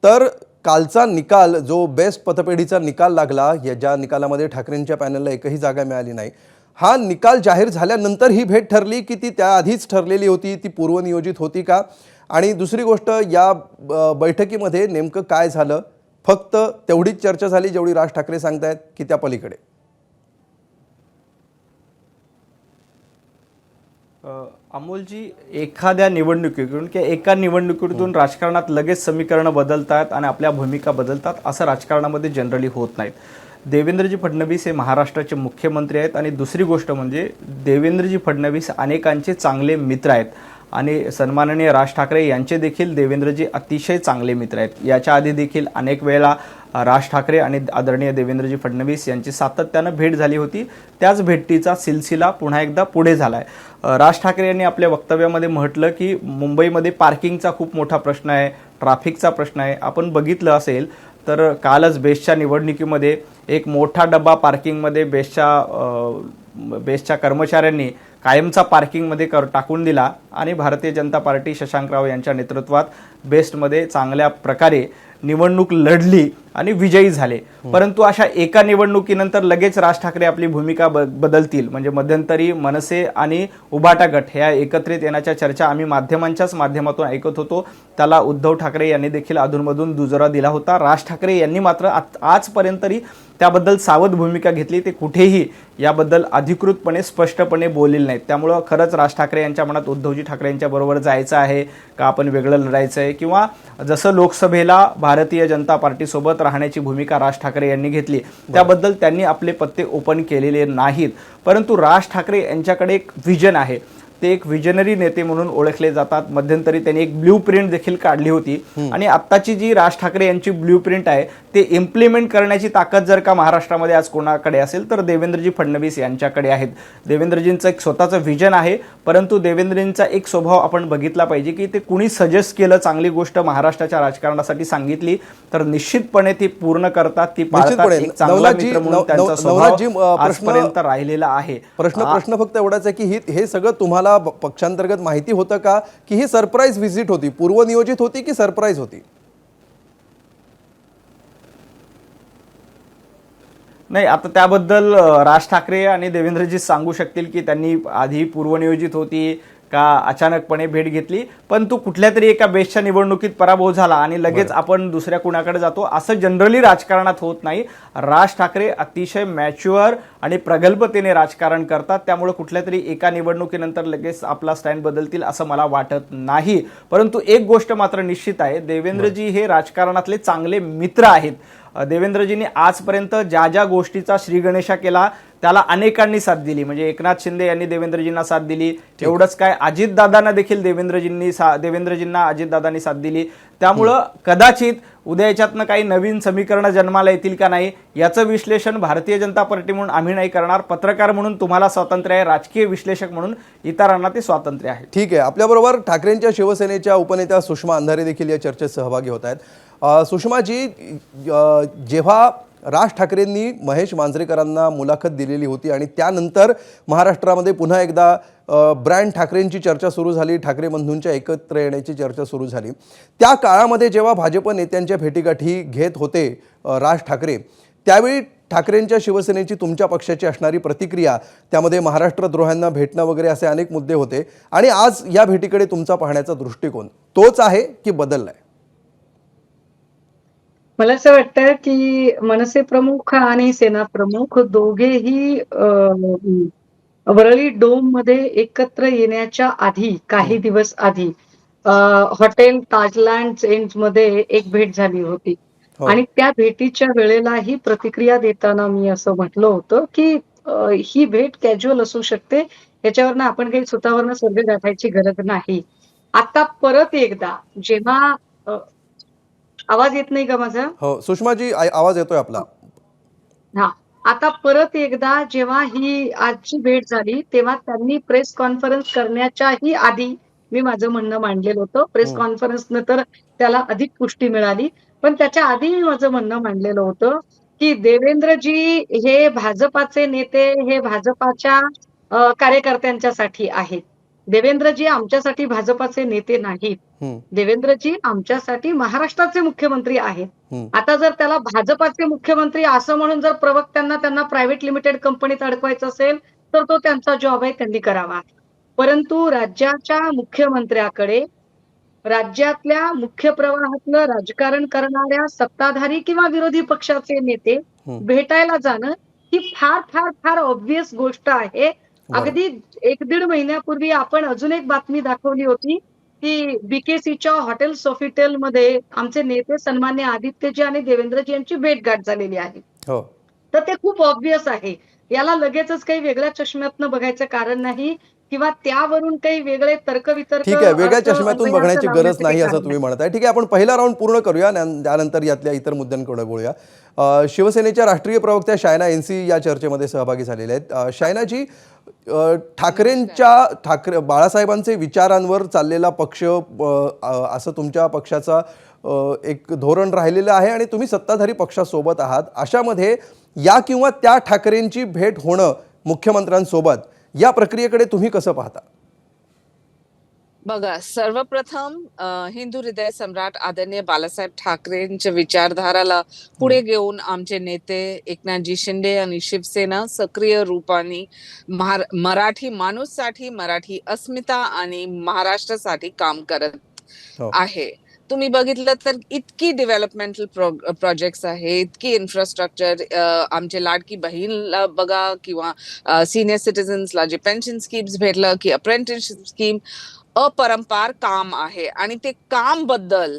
S1: तर कालचा निकाल जो बेस्ट पतपेढीचा निकाल लागला, या ज्या निकालामध्ये ठाकरेंच्या पॅनलला एकही जागा मिळाली नाही, हा निकाल जाहीर झाल्यानंतर ही भेट ठरली की ती त्याआधीच ठरलेली होती, ती पूर्वनियोजित होती का? आणि दुसरी गोष्ट, या बैठकीमध्ये नेमकं काय झालं? फक्त तेवढीच चर्चा झाली जेवढी राज ठाकरे सांगतायत की त्या पलीकडे?
S8: अमोलजी, एखाद्या निवडणुकीतून किंवा एका निवडणुकीतून राजकारणात लगेच समीकरणं बदलतात आणि आपल्या भूमिका बदलतात असं राजकारणामध्ये जनरली होत नाहीत. देवेंद्रजी फडणवीस हे महाराष्ट्राचे मुख्यमंत्री आहेत आणि दुसरी गोष्ट म्हणजे देवेंद्रजी फडणवीस अनेकांचे चांगले मित्र आहेत आणि सन्माननीय राज ठाकरे यांचे देखील देवेंद्रजी अतिशय चांगले मित्र आहेत. याच्या आधी देखील अनेक वेळा राज ठाकरे आणि आदरणीय देवेंद्रजी फडणवीस यांची सातत्यानं भेट झाली होती. त्याच भेटीचा सिलसिला पुन्हा एकदा पुढे झाला आहे. राज ठाकरे यांनी आपल्या वक्तव्यामध्ये म्हटलं की मुंबईमध्ये पार्किंगचा खूप मोठा प्रश्न आहे, ट्रॅफिकचा प्रश्न आहे. आपण बघितलं असेल तर कालच बेस्टच्या निवडणुकीमध्ये एक मोठा डब्बा पार्किंगमध्ये बेस्टच्या कर्मचाऱ्यांनी कायमचा पार्किंगमध्ये टाकून दिला आणि भारतीय जनता पार्टी शशांकराव यांच्या नेतृत्वात बेस्टमध्ये चांगल्या प्रकारे निवडणूक लढली आणि विजयी झाले. परंतु अशा एका निवडणुकीनंतर लगेच राज ठाकरे आपली भूमिका बदलतील म्हणजे मध्यंतरी मनसे आणि उभाटा गट ह्या एकत्रित येण्याच्या चर्चा आम्ही माध्यमांच्याच माध्यमातून ऐकत होतो. त्याला उद्धव ठाकरे यांनी देखील अधूनमधून दुजोरा दिला होता. राज ठाकरे यांनी मात्र आजपर्यंत तरी त्याबद्दल सावध भूमिका घेतली. ते कुठेही याबद्दल अधिकृतपणे स्पष्टपणे बोललेले नाहीत. त्यामुळं खरंच राज ठाकरे यांच्या मनात उद्धवजी ठाकरे यांच्या बरोबर जायचं आहे का, आपण वेगळं लढायचं आहे, किंवा जसं लोकसभेला भारतीय जनता पार्टीसोबत राहण्याची भूमिका राज ठाकरे यांनी घेतली त्याबद्दल त्यांनी आपले पत्ते ओपन केलेले नाहीत. परंतु राज ठाकरे यांच्याकडे एक व्हिजन आहे. ते एक विजनरी नेते म्हणून ओळखले जातात. मध्यंतरी त्यांनी एक ब्ल्यू प्रिंट देखील काढली होती आणि आत्ताची जी राज ठाकरे यांची ब्ल्यू प्रिंट आहे ते इम्प्लिमेंट करण्याची ताकद जर का महाराष्ट्रामध्ये आज कोणाकडे असेल तर देवेंद्रजी फडणवीस यांच्याकडे आहेत. देवेंद्रजींचं एक स्वतःचं व्हिजन आहे. परंतु देवेंद्रजींचा एक स्वभाव आपण बघितला पाहिजे की ते कुणी सजेस्ट केलं, चांगली गोष्ट महाराष्ट्राच्या राजकारणासाठी सांगितली तर निश्चितपणे ती पूर्ण करतात, ती पाळतात. एक चांगला मित्र म्हणून त्यांचा स्वभाव आजपर्यंत राहिलेला आहे.
S1: प्रश्न फक्त एवढाच आहे की हे सगळं तुम्हाला पक्षांतर्गत माहिती होतं का, की ही सरप्राईज व्हिजिट होती, पूर्वनियोजित होती की सरप्राईज होती?
S8: नाही, आता त्याबद्दल राज ठाकरे आणि देवेंद्रजी सांगू शकतील की त्यांनी आधी पूर्वनियोजित होती का अचानकपणे भेट घेतली. पण तो कुठल्या तरी एका बेस्टच्या निवडणुकीत पराभव झाला आणि लगेच आपण दुसऱ्या कुणाकडे जातो असं जनरली राजकारणात होत नाही. राज ठाकरे अतिशय मॅच्युअर आणि प्रगल्भतेने राजकारण करतात. त्यामुळे कुठल्या तरी एका निवडणुकीनंतर लगेच आपला स्टँड बदलतील असं मला वाटत नाही. परंतु एक गोष्ट मात्र निश्चित आहे, देवेंद्रजी हे राजकारणातले चांगले मित्र आहेत. देवेंद्रजींनी आजपर्यंत ज्या ज्या गोष्टीचा श्रीगणेशा केला त्याला अनेकांनी साथ दिली. म्हणजे एकनाथ शिंदे यांनी देवेंद्रजींना साथ दिली. एवढंच काय, अजितदादांना देखील देवेंद्रजींना अजितदादांनी साथ दिली. त्यामुळं कदाचित उद्या याच्यातनं काही नवीन समीकरणं जन्माला येतील का नाही याचं विश्लेषण भारतीय जनता पार्टी म्हणून आम्ही नाही करणार. पत्रकार म्हणून तुम्हाला स्वातंत्र्य आहे, राजकीय विश्लेषक म्हणून इतरांना ते स्वातंत्र्य आहे.
S1: ठीक आहे. आपल्याबरोबर ठाकरेंच्या शिवसेनेच्या उपनेत्या सुषमा अंधारे देखील या चर्चेत सहभागी होत आहेत. सुषमाजी, जेव्हा राज ठाकरेंनी महेश मांजरेकरांना मुलाखत दिलेली होती आणि त्यानंतर महाराष्ट्रामध्ये पुन्हा एकदा ब्रँड ठाकरेंची चर्चा सुरू झाली, ठाकरे बंधूंच्या एकत्र येण्याची चर्चा सुरू झाली, त्या काळामध्ये जेव्हा भाजप नेत्यांच्या भेटीगाठी घेत होते राज ठाकरे, त्यावेळी ठाकरेंच्या शिवसेनेची तुमच्या पक्षाची असणारी प्रतिक्रिया, त्यामध्ये महाराष्ट्रद्रोह्यांना भेटणं वगैरे असे अनेक मुद्दे होते. आणि आज या भेटीकडे तुमचा पाहण्याचा दृष्टिकोन तोच आहे की बदललाय?
S9: मला असं वाटतं की मनसे प्रमुख आणि सेना प्रमुख दोघेही वरळी डोम मध्ये एकत्र येण्याच्या आधी काही दिवस आधी हॉटेल ताजलँड एंड मध्ये एक भेट झाली होती. आणि त्या भेटीच्या वेळेलाही प्रतिक्रिया देताना मी असं म्हटलं होतं की ही भेट कॅज्युअल असू शकते, याच्यावरनं आपण काही स्वतःवरनं स्वर्ग गाठायची गरज नाही. आता परत एकदा जेव्हा आवाज येत नाही का माझा?
S1: हो सुषमाजी आवाज येतोय आपला.
S9: हा. आता परत एकदा जेव्हा ही आजची भेट झाली, तेव्हा त्यांनी प्रेस कॉन्फरन्स करण्याच्याही आधी मी माझं म्हणणं मांडलेलं होतं. प्रेस कॉन्फरन्सनं तर त्याला अधिक पुष्टी मिळाली. पण त्याच्या आधी मी माझं म्हणणं मांडलेलं होतं, की देवेंद्रजी हे भाजपाचे नेते, हे भाजपाच्या कार्यकर्त्यांच्यासाठी आहेत. देवेंद्रजी आमच्यासाठी भाजपाचे नेते नाहीत. देवेंद्रजी आमच्यासाठी महाराष्ट्राचे मुख्यमंत्री आहेत. आता जर त्याला भाजपाचे मुख्यमंत्री असं म्हणून जर प्रवक्त्यांना त्यांना प्रायव्हेट लिमिटेड कंपनीत अडकवायचं असेल, तर तो त्यांचा जॉब आहे, त्यांनी करावा. परंतु राज्याच्या मुख्यमंत्र्याकडे राज्यातल्या मुख्य प्रवाहातलं राजकारण करणाऱ्या सत्ताधारी किंवा विरोधी पक्षाचे नेते भेटायला जाणं ही फार फार फार ऑब्व्हियस गोष्ट आहे. अगदी 1-1.5 महिन्यापूर्वी आपण अजून एक बातमी दाखवली होती, की बीकेसीच्या हॉटेल सोफिटेल मध्ये आमचे नेते सन्मान्य आदित्यजी आणि देवेंद्रजी यांची भेटगाठ झालेली आहे.
S1: हो.
S9: तर ते खूप ऑब्व्हियस आहे. याला लगेचच काही वेगळ्या चष्म्यातनं बघायचं कारण नाही किंवा त्यावरून काही वेगळे तर्कवितर्क
S1: ठीक आहे, वेगळ्या
S9: अर्थ
S1: चष्म्यातून
S9: अन्वयार्थ
S1: बघण्याची गरज
S9: लावण्याचं
S1: नाही
S9: काही
S1: असं
S9: कारण
S1: तुम्ही
S9: नाही.
S1: म्हणताय. ठीक आहे, आपण पहिला राऊंड पूर्ण करूया, त्यानंतर यातल्या इतर मुद्द्यांकडे बोलूया. शिवसेनेच्या राष्ट्रीय प्रवक्त्या शायना एनसी या चर्चेमध्ये सहभागी झालेल्या आहेत. शायनाजी, ठाकरे बाळासाहेबांचे विचारांवर चाललेला पक्ष असं तुमच्या पक्षाचा एक धोरण राहिलेलं आहे आणि तुम्ही सत्ताधारी पक्षासोबत आहात. अशामध्ये या किंवा त्या ठाकरेंची भेट होणं मुख्यमंत्र्यांसोबत, या प्रक्रियेकडे तुम्ही कसं पाहता?
S10: बघा, सर्वप्रथम हिंदू हृदय सम्राट आदरणीय बाळासाहेब ठाकरेंच्या विचारधाराला पुढे घेऊन आमचे नेते एकनाथजी शिंदे आणि शिवसेना सक्रिय रूपाने मराठी माणूससाठी, मराठी अस्मिता आणि महाराष्ट्रासाठी काम करत आहे. तुम्ही बघितलं तर इतकी डेव्हलपमेंटल प्रोजेक्ट्स आहे, इतकी इन्फ्रास्ट्रक्चर, आमचे लाडकी बहीणला बघा किंवा सिनियर सिटीजन्सला जे पेन्शन स्कीम्स भेटलं की अप्रेंटिसशिप स्कीम, अपरंपार काम आहे आणि ते काम बद्दल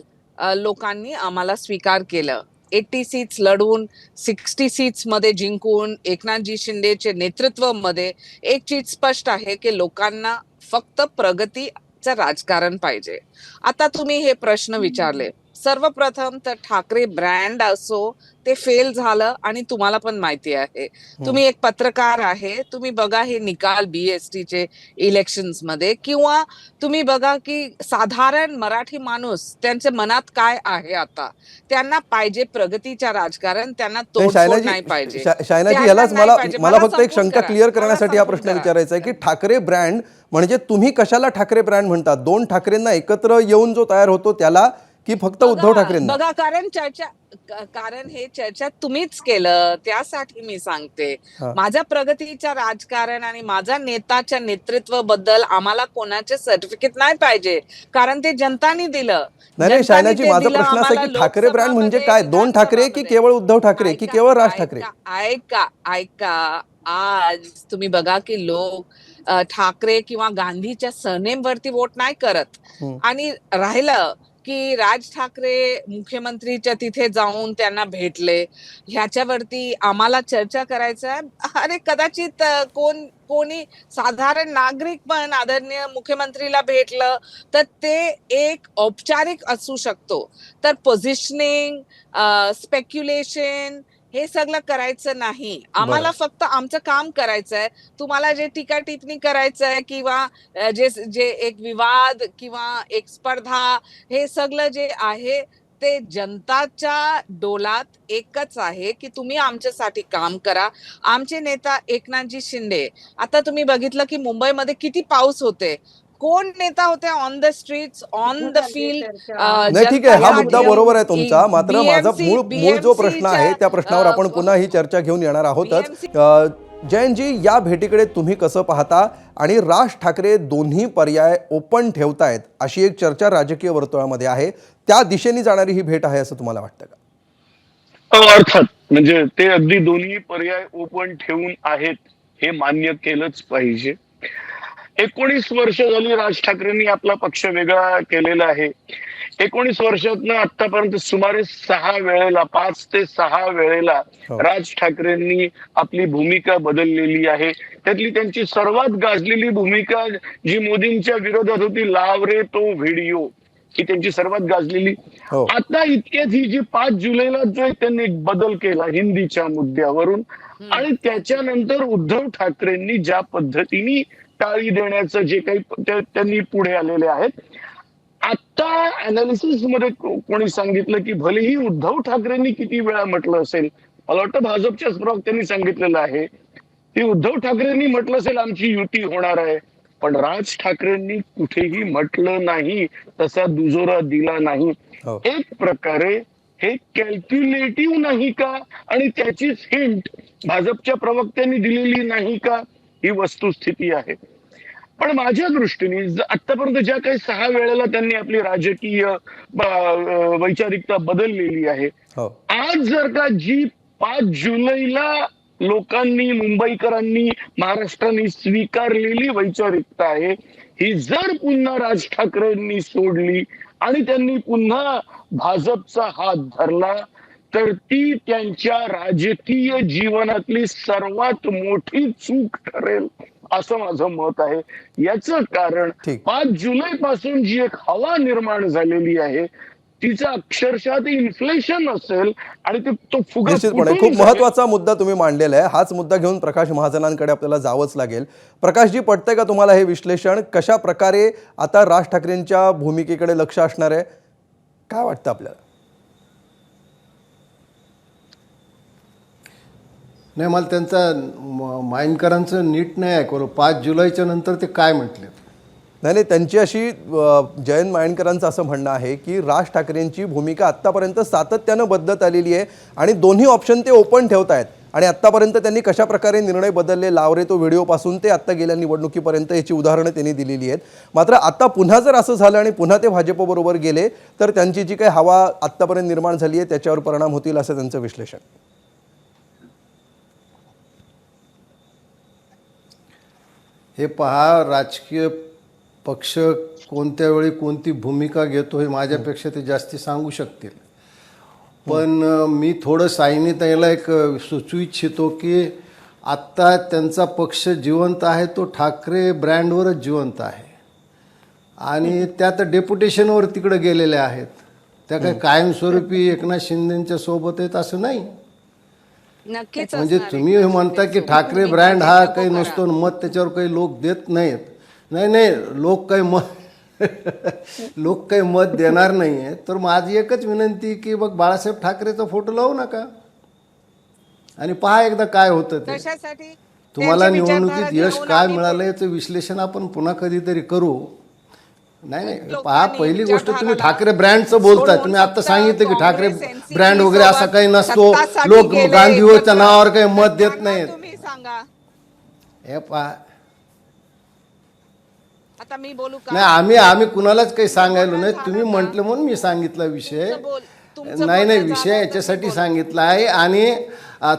S10: लोकांनी आम्हाला स्वीकार केलं. 80 सीट्स लढवून 60 सीट्स मध्ये जिंकून एकनाथजी शिंदेचे नेतृत्वामध्ये एक चीज स्पष्ट आहे की लोकांना फक्त प्रगतीचं राजकारण पाहिजे. आता तुम्ही हे प्रश्न विचारले, सर्वप्रथम तर ठाकरे ब्रँड असो ते फेल झालं आणि तुम्हाला पण माहिती आहे. तुम्ही एक पत्रकार आहे, तुम्ही बघा हे निकाल बीएसटीचे इलेक्शन्स मध्ये, किंवा तुम्ही बघा की साधारण मराठी माणूस त्यांच्या मनात काय आहे. आता त्यांना पाहिजे प्रगतीच्या राजकारण, त्यांना तोडफोड नाही पाहिजे.
S1: शायनाजी, यालाच मला फक्त एक शंका क्लिअर करण्यासाठी हा प्रश्न विचारायचा आहे की ठाकरे ब्रँड म्हणजे तुम्ही कशाला ठाकरे ब्रँड म्हणता? दोन ठाकरेंना एकत्र येऊन जो तयार होतो त्याला, की फक्त उद्धव ठाकरेंना?
S10: बघा, कारण हे चर्चा तुम्हीच केलं, त्यासाठी मी सांगते. माझ्या प्रगतीच्या राजकारण आणि माझ्या नेताच्या नेतृत्वाबद्दल आम्हाला कोणाचे सर्टिफिकेट नाही पाहिजे, कारण ते जनतानी दिलं.
S1: नाही शायनाजी, माझा प्रश्न असा आहे की ठाकरे ब्रँड म्हणजे काय? दोन ठाकरे की केवळ उद्धव ठाकरे की केवळ राज ठाकरे?
S10: ऐका, आज तुम्ही बघा की लोक ठाकरे किंवा गांधीच्या सरनेम वरती वोट नाही करत. आणि राहिलं की राज ठाकरे मुख्यमंत्रीच्या तिथे जाऊन त्यांना भेटले, ह्याच्यावरती आम्हाला चर्चा करायचं आहे. अरे कदाचित कोणी साधारण नागरिक पण आदरणीय मुख्यमंत्रीला भेटलं तर ते एक औपचारिक असू शकतो. तर पोझिशनिंग, स्पेक्युलेशन हे सगळं करायचं नाही. आम्हाला फक्त आमचं काम करायचं आहे. तुम्हाला जे टीका टिप्पणी करायचं आहे किंवा जे एक विवाद किंवा एक स्पर्धा, हे सगळं जे आहे ते जनताच्या डोलात एकच आहे की तुम्ही आमच्यासाठी काम करा. आमचे नेता एकनाथजी शिंदे, आता तुम्ही बघितलं की मुंबईमध्ये किती पाऊस होते, कोण नेता होते on the streets, on the field?
S1: नाही, ठीक आहे, हा मुद्दा बरोबर आहे तुमचा. मात्र माझा मूळ जो प्रश्न आहे त्या प्रश्नावर आपण पुन्हा ही चर्चा घेऊन येणार आहोतच. जयंतजी, या भेटीकडे तुम्ही कसं पाहता? आणि राज ठाकरे दोन्ही पर्याय ओपन ठेवतायत अशी एक चर्चा राजकीय वर्तुळामध्ये आहे. त्या दिशेने जाणारी ही भेट आहे असं तुम्हाला वाटतं का?
S11: अर्थात, म्हणजे ते अगदी दोन्ही पर्याय ओपन ठेवून आहेत हे मान्य केलंच पाहिजे. 19 वर्ष झाली राज ठाकरेंनी आपला पक्ष वेगळा केलेला आहे. 19 वर्षातनं आतापर्यंत सुमारे 5 ते 6 वेळेला राज ठाकरेंनी आपली भूमिका बदललेली आहे. त्यातली त्यांची सर्वात गाजलेली भूमिका जी मोदींच्या विरोधात होती, लाव रे तो व्हिडिओ, ही त्यांची सर्वात गाजलेली.
S1: हो.
S11: आता इतक्यात ही जी 5 जुलैला जो त्यांनी एक बदल केला हिंदीच्या मुद्द्यावरून, आणि त्याच्यानंतर उद्धव ठाकरेंनी ज्या पद्धतीने टाळी देण्याचं जे काही त्यांनी पुढे आलेले आहेत. आता अनालिसिस मध्ये कोणी सांगितलं की भलेही उद्धव ठाकरेंनी किती वेळा म्हटलं असेल, मला वाटतं भाजपच्याच प्रवक्त्यांनी सांगितलेलं आहे की उद्धव ठाकरेंनी म्हटलं असेल आमची युती होणार आहे, पण राज ठाकरेंनी कुठेही म्हटलं नाही, तसा दुजोरा दिला नाही.
S1: हो.
S11: एक प्रकारे हे कॅल्क्युलेटिव्ह नाही का, आणि त्याचीच हिंट भाजपच्या प्रवक्त्यांनी दिलेली नाही का, ही वस्तुस्थिती आहे. पण माझ्या दृष्टीने आतापर्यंत ज्या काही 6 वेळेला त्यांनी आपली राजकीय वैचारिकता बदललेली आहे,
S1: हो.
S11: आज जर का जी 5 जुलैला लोकांनी, मुंबईकरांनी, महाराष्ट्राने स्वीकारलेली वैचारिकता आहे, ही जर पुन्हा राज ठाकरेंनी सोडली आणि त्यांनी पुन्हा भाजपचा हात धरला, तर ती त्यांच्या राजकीय जीवनातली सर्वात मोठी चूक ठरेल, असं माझं मत आहे. याचं कारण
S1: ठीक.
S11: 5 जुलै पासून जी एक हवा निर्माण झालेली आहे, तिचं अक्षरशः ते इन्फ्लेशन असेल आणि तो फुगा
S1: निश्चितपणे
S11: फुटून
S1: खूप
S11: जाईल.
S1: महत्त्वाचा मुद्दा तुम्ही मांडलेला आहे. हाच मुद्दा घेऊन प्रकाश महाजनांकडे आपल्याला जावंच लागेल. प्रकाशजी, पटतंय का तुम्हाला हे विश्लेषण? कशा प्रकारे आता राज ठाकरेंच्या भूमिकेकडे लक्ष असणार आहे, काय वाटतं आपल्याला?
S7: नाही, मला त्यांचा माइंडकरांचं नीट नाही ऐकवलं. 5 जुलैच्या नंतर ते काय म्हटले?
S1: नाही, त्यांची अशी जयंत मायणकरांचं असं म्हणणं आहे की राज ठाकरेंची भूमिका आत्तापर्यंत सातत्यानं बदलत आलेली आहे आणि दोन्ही ऑप्शन ते ओपन ठेवत आहेत. आणि आत्तापर्यंत त्यांनी कशा प्रकारे निर्णय बदलले, लावरे तो व्हिडिओपासून ते आत्ता गेल्या निवडणुकीपर्यंत याची उदाहरणं त्यांनी दिलेली आहेत. मात्र आता पुन्हा जर असं झालं आणि पुन्हा ते भाजपबरोबर गेले, तर त्यांची जी काही हवा आत्तापर्यंत निर्माण झाली आहे त्याच्यावर परिणाम होतील, असं त्यांचं विश्लेषण.
S7: हे पहा, राजकीय पक्ष कोणत्या वेळी कोणती भूमिका घेतो हे माझ्यापेक्षा ते जास्ती सांगू शकतील. पण मी थोडं सायनीताईला एक सुचवू इच्छितो की आत्ता त्यांचा पक्ष जिवंत आहे, तो ठाकरे ब्रँडवरच जिवंत आहे. आणि त्या तर डेप्युटेशनवर तिकडे गेलेल्या आहेत, त्या काही कायमस्वरूपी एकनाथ शिंदेच्या सोबत आहेत असं नाही.
S10: नक्कीच
S7: म्हणजे
S10: असणार आहे.
S7: तुम्ही हे म्हणता की ठाकरे ब्रँड हा काही नसतो, मत त्याच्यावर काही लोक देत नाहीत. नाही, लोक काही मत देणार नाही आहे. तर माझी एकच विनंती की बघ, बाळासाहेब ठाकरेचा फोटो लावू नका आणि पहा एकदा काय होतं ते.
S10: कशासाठी
S7: तुम्हाला
S10: त्यांची
S7: निवडणुकीत
S10: विचारधारा
S7: यश
S10: घेऊन
S7: काय
S10: आम्ही
S7: मिळालं याचं विश्लेषण आपण पुन्हा कधीतरी करू. नाही,
S10: लोकांनी
S7: पहा, पहिली गोष्ट तुम्ही
S10: विचारधाराला
S7: ठाकरे ब्रँडचं बोलताय.
S10: सोडून
S7: तुम्ही आता
S10: फक्त
S7: सांगितलं की ठाकरे
S10: काँग्रेस, NCP
S7: ब्रँड वगैरे असा काही नसतो,
S10: सत्तासाठी
S7: लोक
S10: गेले,
S7: गांधीजीच्या
S10: एकत्र
S7: नावावर काही मत देत नाहीत.
S10: तुम्ही सांगा.
S7: हे पहा,
S10: आता मी बोलू का?
S7: नाही, आम्ही कुणालाच काही सांगायलो नाही. तुम्ही म्हटलं म्हणून मी सांगितला विषय.
S10: तुमचं
S7: नाही,
S10: बोलणं
S7: विषय
S10: झालं तर
S7: याच्यासाठी
S10: बोला.
S7: सांगितला आहे. आणि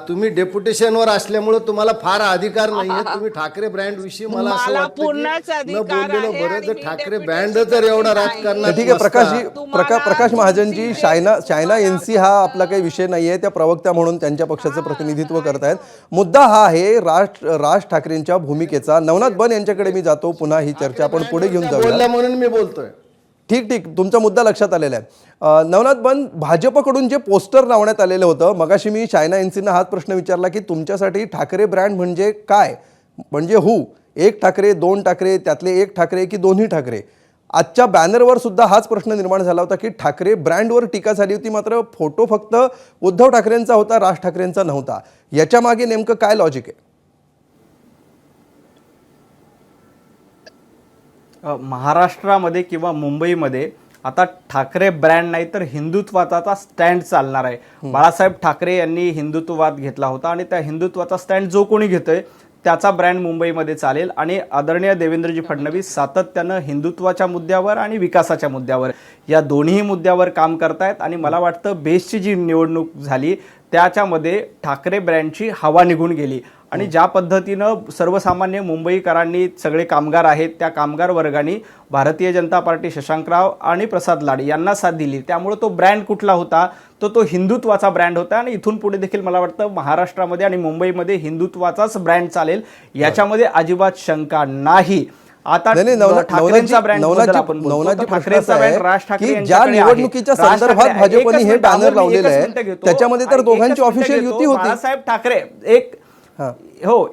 S7: तुम्ही डेप्युटेशनवर असल्यामुळे तुम्हाला फार अधिकार नाहीये. तुम्ही ठाकरे ब्रँड विषयी मला असं
S10: मला
S7: वाटतं
S10: पूर्णच
S7: की न
S10: अधिकार
S7: बोललेलं
S10: आहे
S7: बरं.
S10: आणि
S7: जर
S10: मी
S7: ठाकरे
S10: deputation
S7: ब्रँड जर एवढा
S10: नाही.
S7: राजकारणात
S1: ठीक आहे प्रकाशजी,
S10: तुम्हाला
S1: प्रकाश महाजनजी,
S10: तुमची
S1: चायना एनसी हा आपला काही विषय नाही आहे. त्या प्रवक्त्या म्हणून त्यांच्या पक्षाचं प्रतिनिधित्व करतायत. मुद्दा हा आहे राज ठाकरेंच्या भूमिकेचा. नवनाथ बन यांच्याकडे मी जातो. पुन्हा ही चर्चा आपण पुढे घेऊन जाऊया.
S7: बोलल्या म्हणून मी बोलतोय.
S1: ठीक, तुमचा मुद्दा लक्षात आलेला आहे. नवनाथ बन, भाजपकडून जे पोस्टर लावण्यात आलेलं होतं, मगाशी मी चायना एनसीना हाच प्रश्न विचारला की तुमच्यासाठी ठाकरे ब्रँड म्हणजे काय, म्हणजे एक ठाकरे, 2 ठाकरे, त्यातले एक ठाकरे की दोन्ही ठाकरे? आजच्या बॅनरवर सुद्धा हाच प्रश्न निर्माण झाला होता की ठाकरे ब्रँडवर टीका झाली होती, मात्र फोटो फक्त उद्धव ठाकरेंचा होता, राज ठाकरेंचा नव्हता. याच्या मागे नेमकं काय लॉजिक आहे?
S8: महाराष्ट्रामध्ये किंवा मुंबईमध्ये आता ठाकरे ब्रँड नाही तर हिंदुत्वाचा स्टँड चालणार आहे. बाळासाहेब ठाकरे यांनी हिंदुत्ववाद घेतला होता आणि त्या हिंदुत्वाचा स्टँड जो कोणी घेतोय त्याचा ब्रँड मुंबईमध्ये चालेल. आणि आदरणीय देवेंद्रजी फडणवीस सातत्यानं हिंदुत्वाच्या मुद्द्यावर आणि विकासाच्या मुद्द्यावर या दोन्ही मुद्द्यावर काम करतायत. आणि मला वाटतं बेस्टची जी निवडणूक झाली त्याच्यामध्ये ठाकरे ब्रँडची हवा निघून गेली. आणि ज्या पद्धतीनं सर्वसामान्य मुंबईकरांनी, सगळे कामगार आहेत, त्या कामगार वर्गाने भारतीय जनता पार्टी, शशांकराव आणि प्रसाद लाड यांना साथ दिली, त्यामुळे तो ब्रँड कुठला होता, तो हिंदुत्वाचा ब्रँड होता. आणि इथून पुढे देखील मला वाटतं महाराष्ट्रामध्ये आणि मुंबईमध्ये हिंदुत्वाचाच ब्रँड चालेल, याच्यामध्ये अजिबात शंका नाही. आता
S1: नाही, नाही,
S8: ठाकरेंचा ब्रँड
S1: नवनाथजी प्रश्न असा
S8: ब्रँड
S1: आहे
S8: राज ठाकरे
S1: की ज्या
S8: यांच्याकडे आहे.
S1: निवडणुकीच्या
S8: राज
S1: संदर्भात
S8: ठाकरे-
S1: भाजपने
S8: एकच
S1: हे
S8: मिनिट,
S1: बॅनर
S8: अमोल, मी
S1: लावलेलं
S8: एकच
S1: आहे
S8: मिनिटं घेतो.
S1: त्याच्यामध्ये तर
S8: एकच
S1: दोघांची
S8: मिनिटं
S1: ऑफिशियल
S8: घेतो.
S1: युती होती.
S8: बाळासाहेब ठाकरे एक
S1: हा.
S8: हो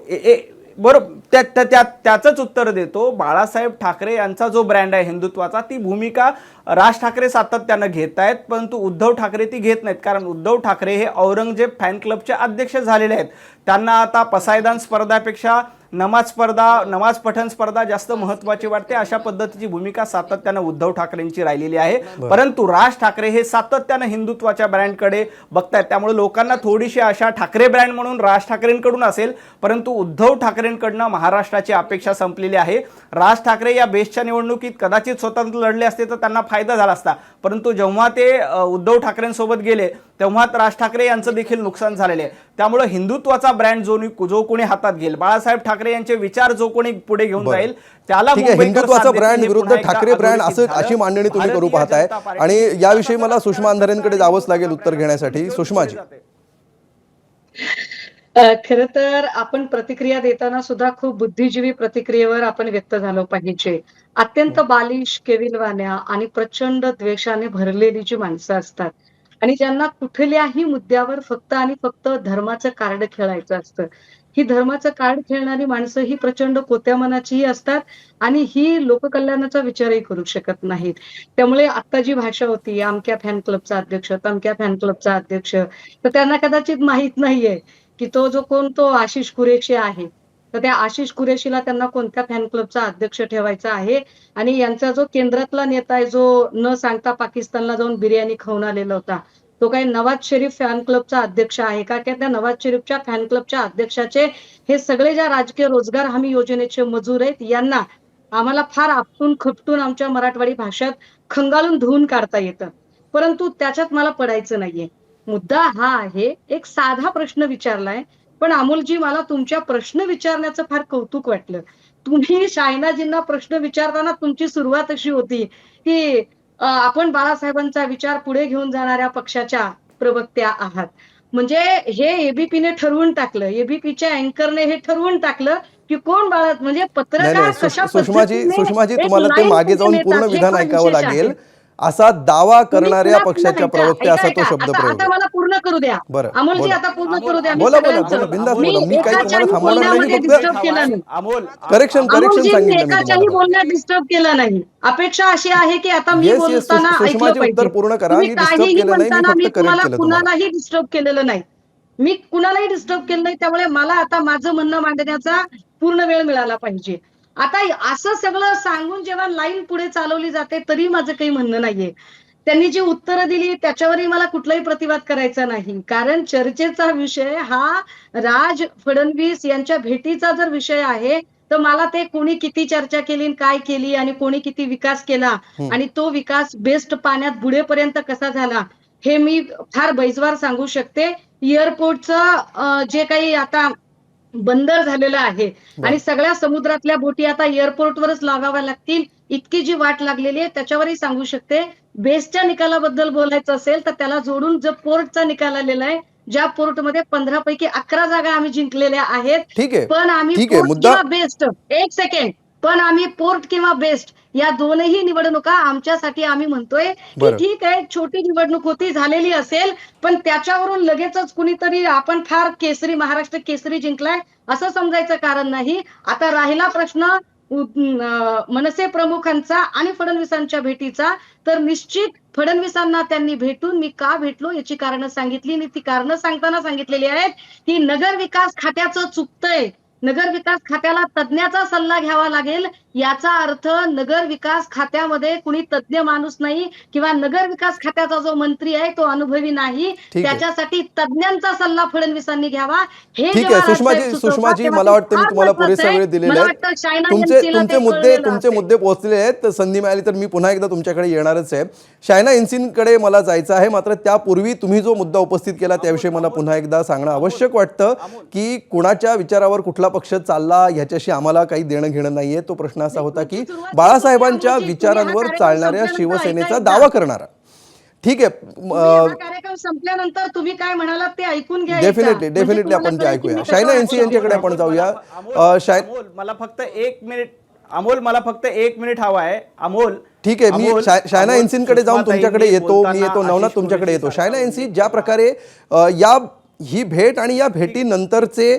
S8: बरोबर त्याचंच उत्तर देतो. बाळासाहेब ठाकरे यांचा जो ब्रँड आहे हिंदुत्वाचा, ती भूमिका राज ठाकरे सातत्यानं घेत आहेत, परंतु उद्धव ठाकरे ती घेत नाहीत. कारण उद्धव ठाकरे हे औरंगजेब फॅन क्लबचे अध्यक्ष झालेले आहेत. त्यांना आता पसायदान स्पर्धापेक्षा नमाज पठण स्पर्धा जास्त महत्वाची वाटते. अशा पद्धतीची भूमिका सातत्यानं उद्धव ठाकरेंची राहिलेली आहे. परंतु राज ठाकरे हे सातत्यानं हिंदुत्वाच्या ब्रँडकडे बघतायत. त्यामुळे लोकांना थोडीशी आशा ठाकरे ब्रँड म्हणून राज ठाकरेंकडून असेल, परंतु उद्धव ठाकरेंकडनं महाराष्ट्राची अपेक्षा संपलेली आहे. राज ठाकरे या बेस्टच्या निवडणुकीत कदाचित स्वतंत्र लढले असते तर त्यांना फायदा झाला असता, परंतु जेव्हा ते उद्धव ठाकरेंसोबत गेले तेव्हा राज ठाकरे यांचं देखील नुकसान झालेले आहे. त्यामुळे हिंदुत्वाचा ब्रँड जो कोणी हातात घेईल, बाळासाहेब ठाकरे यांचे विचार जो कोणी पुढे घेऊन जाईल, त्याला
S1: ठीक आहे.
S8: मुंबईकर
S1: हिंदुत्वाचा
S8: साथ देतील.
S1: ब्रँड
S8: हे
S1: विरुद्ध
S8: पुन्हा एकदा
S1: ठाकरे ब्रँड
S8: अधोरेखित झालं.
S1: अशी मांडणी तुम्ही करू
S8: भारतीय
S1: पाहताय
S8: जनता पार्टी-
S1: आणि याविषयी मला सुषमा अंधारेंकडे जावंच लागेल उत्तर घेण्यासाठी. सुषमाजी,
S9: खर तर आपण प्रतिक्रिया देताना सुद्धा खूप बुद्धिजीवी प्रतिक्रियेवर आपण व्यक्त झालो पाहिजे. अत्यंत बालिश, केविलवाण्या आणि प्रचंड द्वेषाने भरलेली जी माणसं असतात आणि ज्यांना कुठल्याही मुद्द्यावर फक्त आणि फक्त धर्माचं कार्ड खेळायचं असतं, ही धर्माचं कार्ड खेळणारी माणसं ही प्रचंड कोत्या मनाचीही असतात आणि ही लोककल्याणाचा विचारही करू शकत नाहीत. त्यामुळे आता जी भाषा होती, अमक्या फॅन क्लबचा अध्यक्ष, तमक्या फॅन क्लबचा अध्यक्ष, तर त्यांना कदाचित माहित नाहीये की तो आशिष कुरेशी आहे. तर त्या आशिष कुरेशीला त्यांना कोणत्या फॅन क्लबचा अध्यक्ष ठेवायचा आहे आणि यांचा जो केंद्रातला नेता आहे, जो न सांगता पाकिस्तानला जाऊन बिर्याणी खाऊन आलेला होता, तो काही नवाज शरीफ फॅन क्लबचा अध्यक्ष आहे का? त्या नवाज शरीफच्या फॅन क्लबच्या अध्यक्षाचे हे सगळे ज्या राजकीय रोजगार हमी योजनेचे मजूर आहेत, यांना आम्हाला फार आपटून खपटून आमच्या मराठवाडी भाषेत खंगाळून धुवून काढता येतं, परंतु त्याच्यात मला पडायचं नाहीये. मुद्दा हा आहे, एक साधा प्रश्न विचारलाय, पण अमोलजी मला तुमच्या प्रश्न विचारण्याचं फार कौतुक वाटलं. तुम्ही शायनाजींना प्रश्न विचारताना तुमची सुरुवात अशी होती की आपण बाळासाहेबांचा विचार पुढे घेऊन जाणाऱ्या पक्षाच्या प्रवक्त्या आहात. म्हणजे हे एबीपीने ठरवून टाकलं, एबीपीच्या अँकरने हे ठरवून टाकलं की कोण म्हणजे पत्रकार कशा
S1: सुषमाजी
S9: पद्धतीने
S1: तुम्हाला ते
S9: एक
S1: मागे जाऊन
S9: line
S1: पूर्ण
S9: नेतात, हे
S1: विधान
S9: फार
S1: ऐकावं
S9: विशेष आहे.
S1: लागेल. असा दावा करणाऱ्या
S9: पुन्हा
S1: पक्षाच्या
S9: ऐका,
S1: प्रवक्त्या असा तो
S9: ऐका,
S1: शब्द
S9: आता
S1: प्रयोग.
S9: मला पूर्ण करू द्या.
S1: बरं,
S9: अमोलजी
S1: बोला.
S9: आता पूर्ण करू द्या. मी
S1: बोला,
S9: सगळ्यांचं-
S1: बोला, बिनधास्त
S9: मी
S1: बोला. मी काही तुम्हाला
S9: एकाच्याही
S1: थांबवणार नाही,
S9: बोलण्यामध्ये
S1: फक्त
S9: डिस्टर्ब केलं नाही.
S1: करेक्शन
S9: अमोलजी,
S1: सांगितलं मी
S9: एकाच्याही
S1: तुम्हाला.
S9: बोलण्यात डिस्टर्ब केलं नाही. अपेक्षा अशी आहे की आता मी
S1: Yes, yes,
S9: बोलताना ऐकलं
S1: सुषमाजी
S9: पाहिजे.
S1: उत्तर पूर्ण करा.
S9: तुम्ही
S1: मी disturb
S9: काहीही
S1: केलं नाही, मी
S9: म्हणताना
S1: फक्त
S9: मी
S1: correct
S9: तुम्हाला
S1: केलं तुम्हाला.
S9: कुणालाही डिस्टर्ब केलेलं नाही. मी कुणालाही डिस्टर्ब केलं नाही. त्यामुळे मला आता माझं म्हणणं मांडण्याचा पूर्ण वेळ मिळाला पाहिजे. आता असं सगळं सांगून जेव्हा लाईन पुढे चालवली जाते तरी माझं काही म्हणणं नाहीये. त्यांनी जी उत्तरं दिली त्याच्यावरही मला कुठलाही प्रतिवाद करायचा नाही, कारण चर्चेचा विषय हा राज फडणवीस यांच्या भेटीचा जर विषय आहे तर मला ते कोणी किती चर्चा केली, काय केली आणि कोणी किती विकास केला आणि तो विकास बेस्ट पाण्यात बुडेपर्यंत कसा झाला हे मी फार बैजवार सांगू शकते. एअरपोर्टचं जे काही आता बंदर झालेलं आहे आणि सगळ्या समुद्रातल्या बोटी आता एअरपोर्टवरच लागाव्या लागतील, इतकी जी वाट लागलेली आहे त्याच्यावरही सांगू शकते. बेस्टच्या निकालाबद्दल बोलायचं असेल तर त्याला जोडून जो पोर्टचा निकाल आलेला आहे, ज्या पोर्टमध्ये 15 पैकी 11 जागा आम्ही जिंकलेल्या आहेत,
S1: ठीक आहे,
S9: पण आम्ही
S1: ठीक आहे,
S9: पोर्ट
S1: मुद्दा-
S9: किंवा बेस्ट, एक सेकंड, पण आम्ही पोर्ट किंवा बेस्ट या दोनही निवडणुका आमच्यासाठी आम्ही म्हणतोय की
S1: बरं.
S9: ठीक आहे, छोटी निवडणूक होती, झालेली असेल, पण त्याच्यावरून लगेचच कुणीतरी आपण फार केसरी, महाराष्ट्र केसरी जिंकलाय असं समजायचं कारण नाही. आता राहिला प्रश्न मनसे प्रमुखांचा आणि फडणवीसांच्या भेटीचा, तर निश्चित फडणवीसांना त्यांनी भेटून मी का भेटलो याची कारणं सांगितली आणि ती कारणं सांगताना सांगितलेली आहेत की नगर विकास खात्याचं चुकतंय, नगर विकास खात्याला तज्ञाचा सल्ला घ्यावा लागेल. याचा अर्थ नगर विकास खात्यामध्ये कुणी तज्ञ माणूस नाही किंवा नगर विकास खात्याचा जो मंत्री आहे तो अनुभवी नाही, त्याच्यासाठी तज्ञांचा सल्ला फडणवीसांनी घ्यावा. हे
S1: ठीक आहे सुषमाजी, मला वाटतं मी तुम्हाला पुरेसा वेळ दिलेला आहे. तुमचे मुद्दे पोहोचलेले आहेत, तर संधी मिळाली तर मी पुन्हा एकदा तुमच्याकडे येणारच आहे. शायना इन्सिनकडे मला जायचं आहे, मात्र त्यापूर्वी तुम्ही जो मुद्दा उपस्थित केला त्याविषयी मला पुन्हा एकदा सांगणं आवश्यक वाटतं की कुणाच्या विचारावर कुठला पक्ष चालला ह्याच्याशी आम्हाला काही देणं घेणं नाहीये. तो प्रश्न असा होता की बाळासाहेबांच्या विचारांवर चालणाऱ्या शिवसेनेचा दावा करणारा. ठीक आहे,
S9: कार्यक्रम संपल्यानंतर तुम्ही काय म्हणालात ते ऐकून घ्या.
S1: डेफिनेटली आपण ते ऐकूया. शायना एनसी यांच्याकडे आपण जाऊया.
S8: मला फक्त 1 मिनिट अमोल मला फक्त 1 मिनिट हवा आहे. अमोल
S1: ठीक आहे, मी
S8: अमोल,
S1: शायना
S8: अमोल,
S1: एनसींकडे जाऊन
S8: सुषमाताईंनी
S1: तुमच्याकडे येतो, मी
S8: बोलताना
S1: येतो नवनाथ
S8: आशिष
S1: तुमच्याकडे येतो.
S8: कुरेशी
S1: शायना एनसी, ज्या प्रकारे ही भेट आणि या भेटीनंतरचे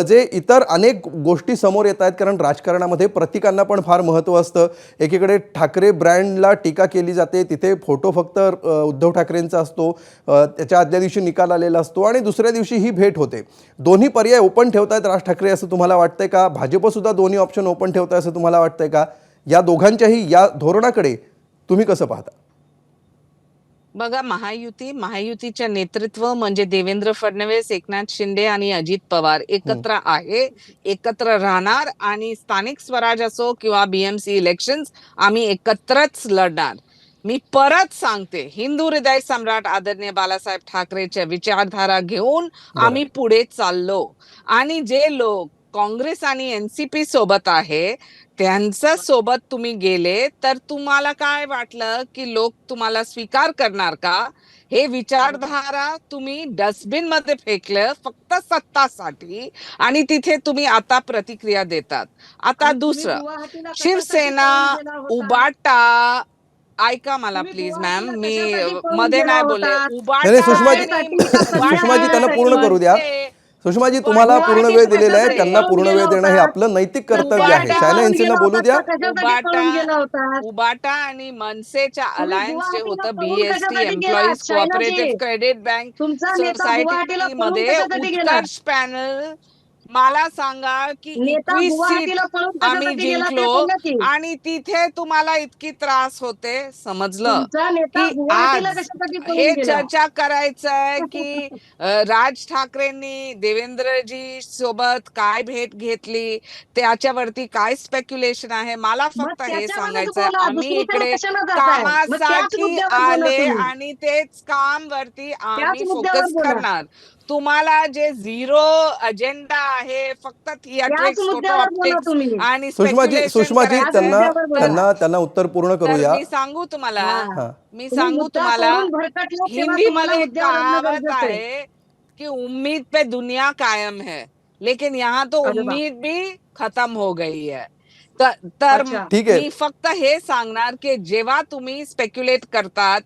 S1: जे इतर अनेक गोष्टी समोर येत आहेत, कारण राजकारणामध्ये प्रतीकांना पण फार महत्त्व असतं. एकीकडे ठाकरे ब्रँडला टीका केली जाते, तिथे फोटो फक्त उद्धव ठाकरेंचा असतो, त्याच्या आदल्या दिवशी निकाल आलेला असतो आणि दुसऱ्या दिवशी ही भेट होते. दोन्ही पर्याय ओपन ठेवतायत राज ठाकरे असं तुम्हाला वाटतंय का? भाजपसुद्धा दोन्ही ऑप्शन ओपन ठेवताय असं तुम्हाला वाटतंय का? या दोघांच्याही या धोरणाकडे तुम्ही कसं पाहता?
S10: बघा, महायुतीच्या नेतृत्व म्हणजे देवेंद्र फडणवीस, एकनाथ शिंदे आणि अजित पवार एकत्र आहे, एकत्र राहणार आणि स्थानिक स्वराज असो किंवा बीएमसी इलेक्शन्स आम्ही एकत्रच लढणार. मी परत सांगते, हिंदू हृदय सम्राट आदरणीय बाळासाहेब ठाकरेच्या विचारधारा घेऊन आम्ही पुढे चाललो आणि जे लोक काँग्रेस आणि एनसीपी सोबत आहे त्यांच्या सोबत तुम्ही गेले तर तुम्हाला काय वाटलं की लोक तुम्हाला स्वीकार करणार का? हे विचारधारा तुम्ही डस्टबिन मध्ये फेकलं फक्त सत्तासाठी आणि तिथे तुम्ही आता प्रतिक्रिया देतात. आता दुसरं, शिवसेना, उबाटा, ऐका मला प्लीज मॅम, मी मध्ये नाही बोलले.
S1: नाही, सुषमाजी त्यांना पूर्ण करू द्या. सुषमाजी, तुम्हाला पूर्ण वेळ दिलेला आहे, त्यांना पूर्ण वेळ देणं हे आपलं नैतिक कर्तव्य आहे. शायना एनसींना बोलू द्या.
S10: उबाटा आणि मनसेच्या अलायन्स जे होतं, BST employees cooperative credit bank society मध्ये उत्कर्ष पॅनल, मला सांगा की 21 सीट आम्ही जिंकलो आणि तिथे तुम्हाला इतकी त्रास होते. समजलं की आज हे चर्चा करायचंय की राज ठाकरेंनी देवेंद्रजी सोबत काय भेट घेतली, त्याच्यावरती काय स्पेक्युलेशन आहे. मला फक्त हे सांगायचंय, आम्ही इकडे कामासाठी आले आणि तेच काम वरती आम्ही फोकस करणार. तुम्हाला जे झिरो अजेंडा आहे, फक्त थिएट्रिक्स, फोटो ऑप्टिक्स आणि
S1: सुषमाजी त्यांना उत्तर पूर्ण करूया.
S10: मी सांगू तुम्हाला हिंदी मध्ये कहावत आहे कि उम्मीद पे दुनिया कायम है, लेकिन यहाँ तो उम्मीद भी खत्म हो गई है. तर मी फक्त हे सांगणार की जेव्हा तुम्ही स्पेक्युलेट करतात,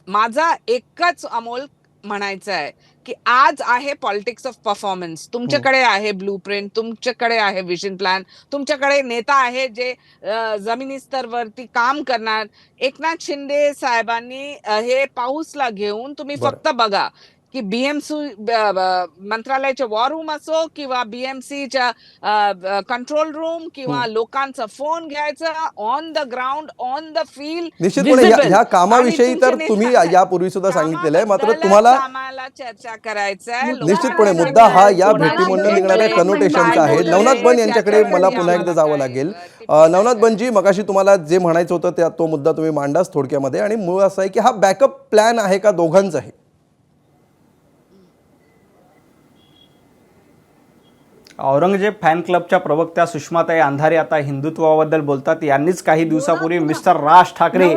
S10: माझा एकच अमोल म्हणायचं आहे की आज आहे पॉलिटिक्स ऑफ परफॉर्मन्स. तुमच्याकडे आहे ब्लूप्रिंट, तुमच्याकडे आहे विजन प्लॅन, तुमच्याकडे नेता आहे जे जमिनी स्तरवरती काम करणार. एकनाथ शिंदे साहेबांनी हे पाऊसला घेऊन तुम्ही फक्त बघा की बीएमसी मंत्रालयाचे वॉर रूम असो किंवा बीएमसीच्या कंट्रोल रूम किंवा लोकांचा फोन घ्यायचा, on the ground, on the field.
S1: निश्चितपणे ह्या कामाविषयी तर तुम्ही यापूर्वी सुद्धा सांगितलेलं आहे, मात्र तुम्हाला
S10: चर्चा करायचंय.
S1: निश्चितपणे मुद्दा हा या भेटीमधून निघणाऱ्या कनोटेशनचा आहे. नवनाथ बन यांच्याकडे मला पुन्हा एकदा जावं लागेल. नवनाथ बनजी, मगाशी तुम्हाला जे म्हणायचं होतं तो मुद्दा तुम्ही मांडाच थोडक्यामध्ये, आणि मूळ असं आहे की हा बॅकअप प्लॅन आहे का दोघांचाही?
S8: औरंगजेब फॅन क्लबच्या प्रवक्त्या सुषमाताई अंधारे आता हिंदुत्वाबद्दल बोलतात. यांनीच काही दिवसापूर्वी mister Raj Thackeray,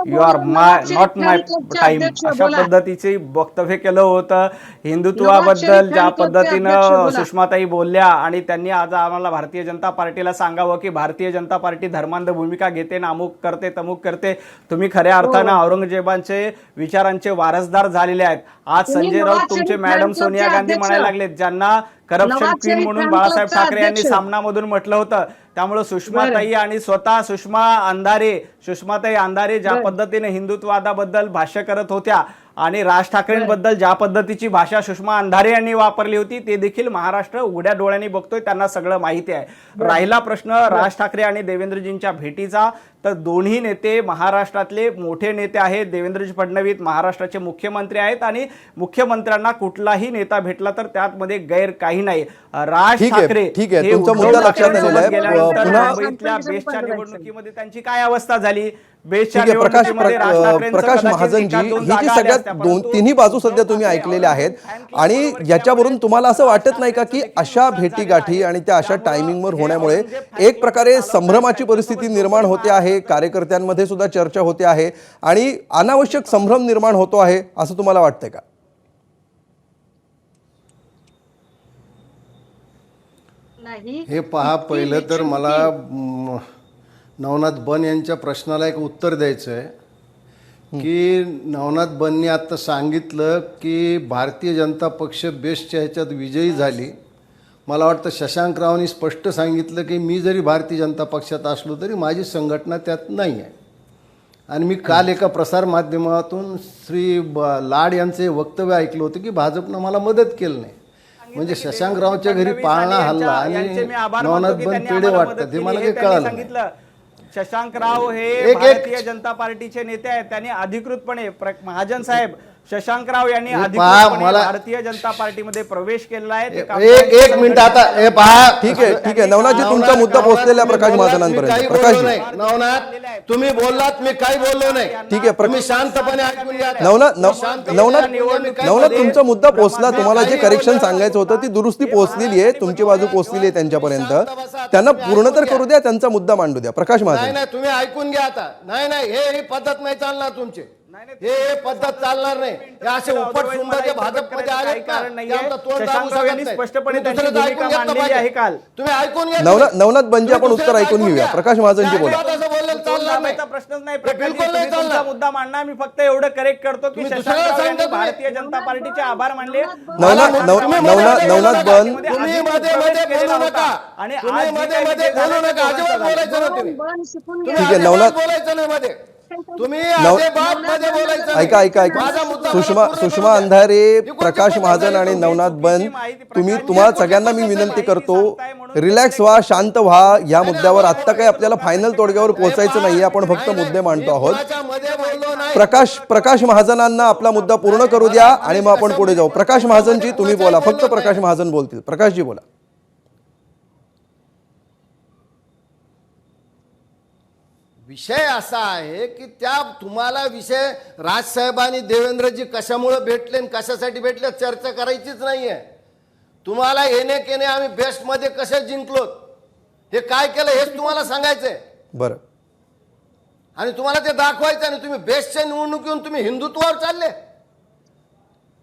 S8: you are not my time, अशा पद्धतीचे वक्तव्य केलं होतं. हिंदुत्वाबद्दल ज्या पद्धतीनं सुषमाताई बोलल्या आणि त्यांनी आज आम्हाला भारतीय जनता पार्टीला सांगावं की भारतीय जनता पार्टी धर्मांध भूमिका घेते ना, अमुक करते तमुक करते. तुम्ही खऱ्या अर्थानं औरंगजेबांचे विचारांचे वारसदार झालेले आहेत. आज संजय राऊत तुमचे मॅडम सोनिया गांधी म्हणायला लागलेत, ज्यांना करप्शन क्वीन म्हणून बाळासाहेब ठाकरे यांनी सामनामधून म्हटलं होतं. त्यामुळे सुषमाताई आणि स्वतः सुषमाताई अंधारे ज्या पद्धतीने हिंदुत्ववादाबद्दल भाष्य करत होत्या आणि राज ठाकरेंबद्दल ज्या पद्धतीची भाषा सुषमा अंधारे यांनी वापरली होती, ते देखील महाराष्ट्र उघड्या डोळ्यांनी बघतोय, त्यांना सगळं माहिती आहे. राहिला प्रश्न राज ठाकरे आणि देवेंद्रजींच्या भेटीचा, तर दोन्ही नेते महाराष्ट्रातले मोठे नेते आहेत. देवेंद्रजी फडणवीस महाराष्ट्राचे मुख्यमंत्री आहेत आणि मुख्यमंत्र्यांना कुठलाही नेता भेटला तर त्यातमध्ये गैर काही नाही. राज ठाकरे
S1: तुमचा मुद्दा लक्षात आलेला आहे. पुन्हा
S8: बेस्टच्या निवडणुकीमध्ये त्यांची काय अवस्था झाली?
S1: प्रकाश महाजनजी, ही जी सगळ्यात तिन्ही बाजू सध्या तुम्ही ऐकलेल्या आहेत आणि याच्यावरून तुम्हाला असं वाटत नाही का की अशा भेटीगाठी आणि त्या अशा टायमिंगवर होण्यामुळे एक प्रकारे संभ्रमाची परिस्थिती निर्माण होते आहे, कार्यकर्त्यांमध्ये सुद्धा चर्चा होते आहे आणि अनावश्यक संभ्रम निर्माण होतो आहे, असं तुम्हाला वाटतंय का?
S9: नाही.
S7: हे पहा, पहिलं तर मला नवनाथ बन यांच्या प्रश्नाला एक उत्तर द्यायचं आहे की नवनाथ बननी आता सांगितलं की भारतीय जनता पक्ष बेस्टच्या ह्याच्यात विजयी झाली. मला वाटतं शशांकरावांनी स्पष्ट सांगितलं की मी जरी भारतीय जनता पक्षात असलो तरी माझी संघटना त्यात नाही आहे. आणि मी काल एका प्रसारमाध्यमातून लाड यांचे वक्तव्य ऐकलं होतं की भाजपनं मला मदत केली नाही. म्हणजे शशांकरावच्या घरी पाळणा हल्ला आणि नवनाथ बन पेढे वाटतात हे मला काही कळालं नाही.
S8: शशांकराव हे भारतीय जनता पार्टीचे नेते आहेत. त्यांनी अधिकृतपणे महाजन साहेब शशांकराव यांनी अधिकृतपणे भारतीय जनता पार्टीमध्ये प्रवेश केलेला आहे.
S7: एक मिनिट आता हे पहा.
S1: ठीक आहे नवनाथजी, तुमचा मुद्दा पोहोचलेला आहे प्रकाश महाजनांपर्यंत. प्रकाशजी,
S7: तुम्ही बोललात, मी काही बोललो नाही.
S1: ठीक आहे.
S7: तुम्ही शांतपणे ऐकून घ्या.
S1: नवनाथ तुमचा मुद्दा पोहोचला. तुम्हाला जे करेक्शन सांगायचं होतं ती दुरुस्ती पोहोचलेली आहे, तुमची बाजू पोहोचलेली आहे त्यांच्यापर्यंत. त्यांना पूर्ण तर करू द्या, त्यांचा मुद्दा मांडू द्या. प्रकाश महाजन,
S7: नाही तुम्ही ऐकून घ्या आता. नाही हे पद्धत नाही चालणार तुमची. हे पद्धत चालणार नाही. हे असे उपट सुंदर भाजपमध्ये आले
S8: स्पष्टपणे त्यांची भूमिका मांडलेली आहे काल.
S7: तुम्ही ऐकून घ्या.
S1: नवनाथ बनजी, आपण उत्तर ऐकून घेऊया. प्रकाश महाजनजी बोला.
S8: प्रश्नच नाही. तुमचा मुद्दा मांडणार. मी फक्त एवढं करेक्ट करतो की शशांकराव यांनी भारतीय जनता पार्टीचे आभार मानले.
S1: नवनाथ बन,
S7: तुम्ही मध्ये बोलू नका आणि मध्ये बोलू नका. अजिबात बोलायचं नाही. तुम्ही
S1: ठीक आहे नवनाथ,
S7: बोलायचं नाही मध्ये. तुम्ही
S1: ऐका सुषमा अंधारे, प्रकाश महाजन आणि नवनाथ बन, तुम्हाला सगळ्यांना मी विनंती करतो, रिलॅक्स व्हा, शांत व्हा. या मुद्द्यावर आत्ता काही आपल्याला फायनल तोडग्यावर पोहोचायचं नाहीये. आपण फक्त मुद्दे मांडतो आहोत. प्रकाश महाजनांना आपला मुद्दा पूर्ण करू द्या आणि मग आपण पुढे जाऊ. प्रकाश महाजनजी तुम्ही बोला. फक्त प्रकाश महाजन बोलतील. प्रकाशजी बोला.
S7: विषय असा आहे की तुम्हाला विषय राजसाहेबांनी देवेंद्रजी कशामुळे भेटले आणि कशासाठी भेटले चर्चा करायचीच नाहीये. तुम्हाला येणे केने आम्ही बेस्ट मध्ये कसे जिंकलो, हे काय केलं हेच तुम्हाला सांगायचंय.
S1: बरं.
S7: आणि तुम्हाला ते दाखवायचं. आणि तुम्ही बेस्टच्या निवडणूक येऊन तुम्ही हिंदुत्वावर चालले.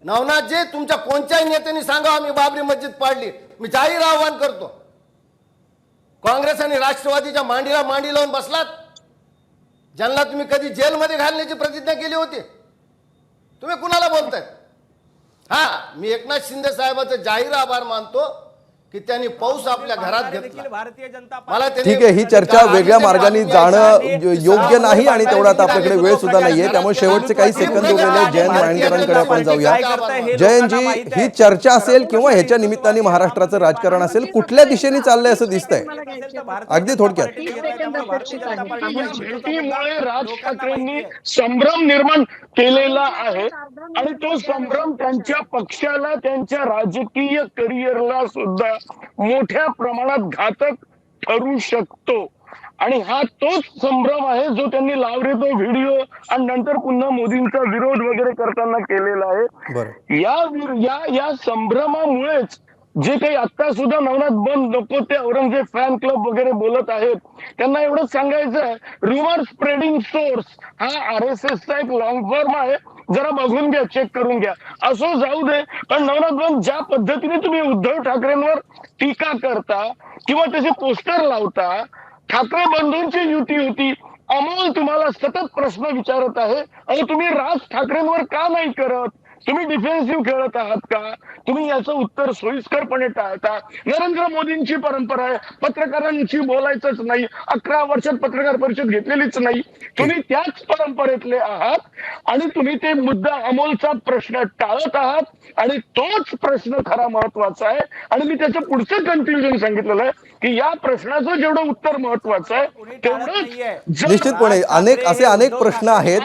S7: नवनाथजी, तुमच्या कोणत्याही नेत्यांनी सांगा आम्ही बाबरी मस्जिद पाडली. मी जाहीर आवाहन करतो. काँग्रेस आणि राष्ट्रवादीच्या मांडीला मांडी लावून बसलात. ज्यांना तुम्ही कधी जेलमध्ये घालण्याची प्रतिज्ञा केली होती, तुम्ही कुणाला बोलताय? मी एकनाथ शिंदे साहेबांचा जाहीर आभार मानतो की त्यांनी पाऊस आपल्या घरात घेतला.
S8: भारतीय जनता
S7: मला
S1: ठीक आहे, ही चर्चा वेगळ्या मार्गाने जाणं योग्य नाही आणि तेवढा आता आपल्याकडे वेळ सुद्धा नाहीये. त्यामुळे शेवटचे काही सेकंद उरलेले जयंत वाणकरांकडे आपण जाऊया. जयंतजी, ही चर्चा असेल किंवा ह्याच्या निमित्ताने महाराष्ट्राचं राजकारण असेल, कुठल्या दिशेने चाललंय असं दिसतंय? अगदी थोडक्यात.
S11: भेटीमुळे राज ठाकरेंनी संभ्रम निर्माण केलेला आहे आणि तो संभ्रम त्यांच्या पक्षाला, त्यांच्या राजकीय करिअरला सुद्धा मोठ्या प्रमाणात घातक ठरू शकतो. आणि हा तोच संभ्रम आहे जो त्यांनी लावरे तो व्हिडिओ आणि नंतर पुन्हा मोदींचा विरोध वगैरे करताना केलेला आहे. या संभ्रमामुळेच जे काही आता सुद्धा नवनाथ बन नको ते औरंगजेब फॅन क्लब वगैरे बोलत आहेत, त्यांना एवढंच सांगायचं आहे, रुमर स्प्रेडिंग सोर्स हा RSS चा एक लॉंग फॉर्म आहे. जरा बघून घ्या, चेक करून घ्या. असो जाऊ दे, पण नवनाथ बन, ज्या पद्धतीने तुम्ही उद्धव ठाकरेंवर टीका करता किंवा त्याचे पोस्टर लावता, ठाकरे बंधूंची युती होती, अमोल तुम्हाला सतत प्रश्न विचारत आहे आणि तुम्ही राज ठाकरेंवर का नाही करत? तुम्ही डिफेन्सिव्ह खेळत आहात का? तुम्ही याचं उत्तर सोयीस्करपणे टाळता. नरेंद्र मोदींची परंपरा आहे, पत्रकारांशी बोलायचंच नाही. 11 वर्षात पत्रकार परिषद घेतलेलीच नाही. तुम्ही त्याच परंपरेतले आहात आणि तुम्ही ते मुद्दा अमोलचा प्रश्न टाळत आहात आणि तोच प्रश्न खरा महत्वाचा आहे. आणि मी त्याचं पुढचं कन्फ्युजन सांगितलेलं आहे की या प्रश्नाचं जेवढं उत्तर महत्वाचं आहे तेवढंच
S1: निश्चितपणे अनेक प्रश्न आहेत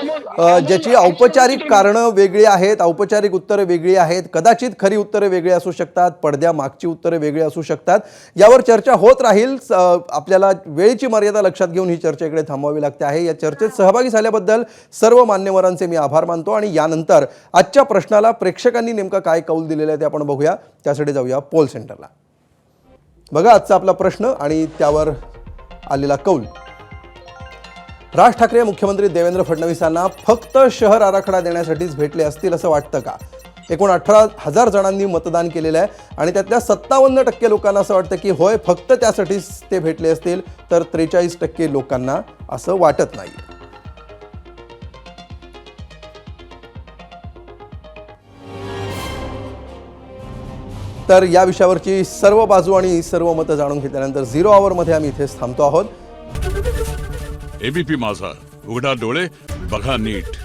S1: ज्याची औपचारिक कारणं वेगळी आहेत, औपचारिक उत्तरे वेगळी आहेत, कदाचित खरी उत्तरे वेगळी असू शकतात, पडद्या मागची उत्तरे वेगळी असू शकतात. यावर चर्चा होत राहील. आपल्याला वेळेची मर्यादा लक्षात घेऊन ही चर्चा इकडे थांबवावी लागते आहे. या चर्चेत सहभागी झाल्याबद्दल सर्व मान्यवरांचे मी आभार मानतो. आणि यानंतर आजच्या प्रश्नाला प्रेक्षकांनी नेमका काय कौल दिलेला आहे ते आपण बघूया. त्यासाठी जाऊया पोल सेंटरला. बघा आजचा आपला प्रश्न आणि त्यावर आलेला कौल. राज ठाकरे मुख्यमंत्री देवेंद्र फडणवीसांना फक्त शहर आराखडा देण्यासाठीच भेटले असतील असं वाटतं का? एकूण 18,000 जणांनी मतदान केलेलं आहे आणि त्यातल्या 57% लोकांना असं वाटतं की होय फक्त त्यासाठीच ते भेटले असतील, तर 43% लोकांना असं वाटत नाही. तर या विषयावरची सर्व बाजू आणि सर्व मतं जाणून घेतल्यानंतर 0 आवरमध्ये आम्ही इथेच थांबतो आहोत.
S12: एबीपी माझा, उघडा डोळे बघा नीट.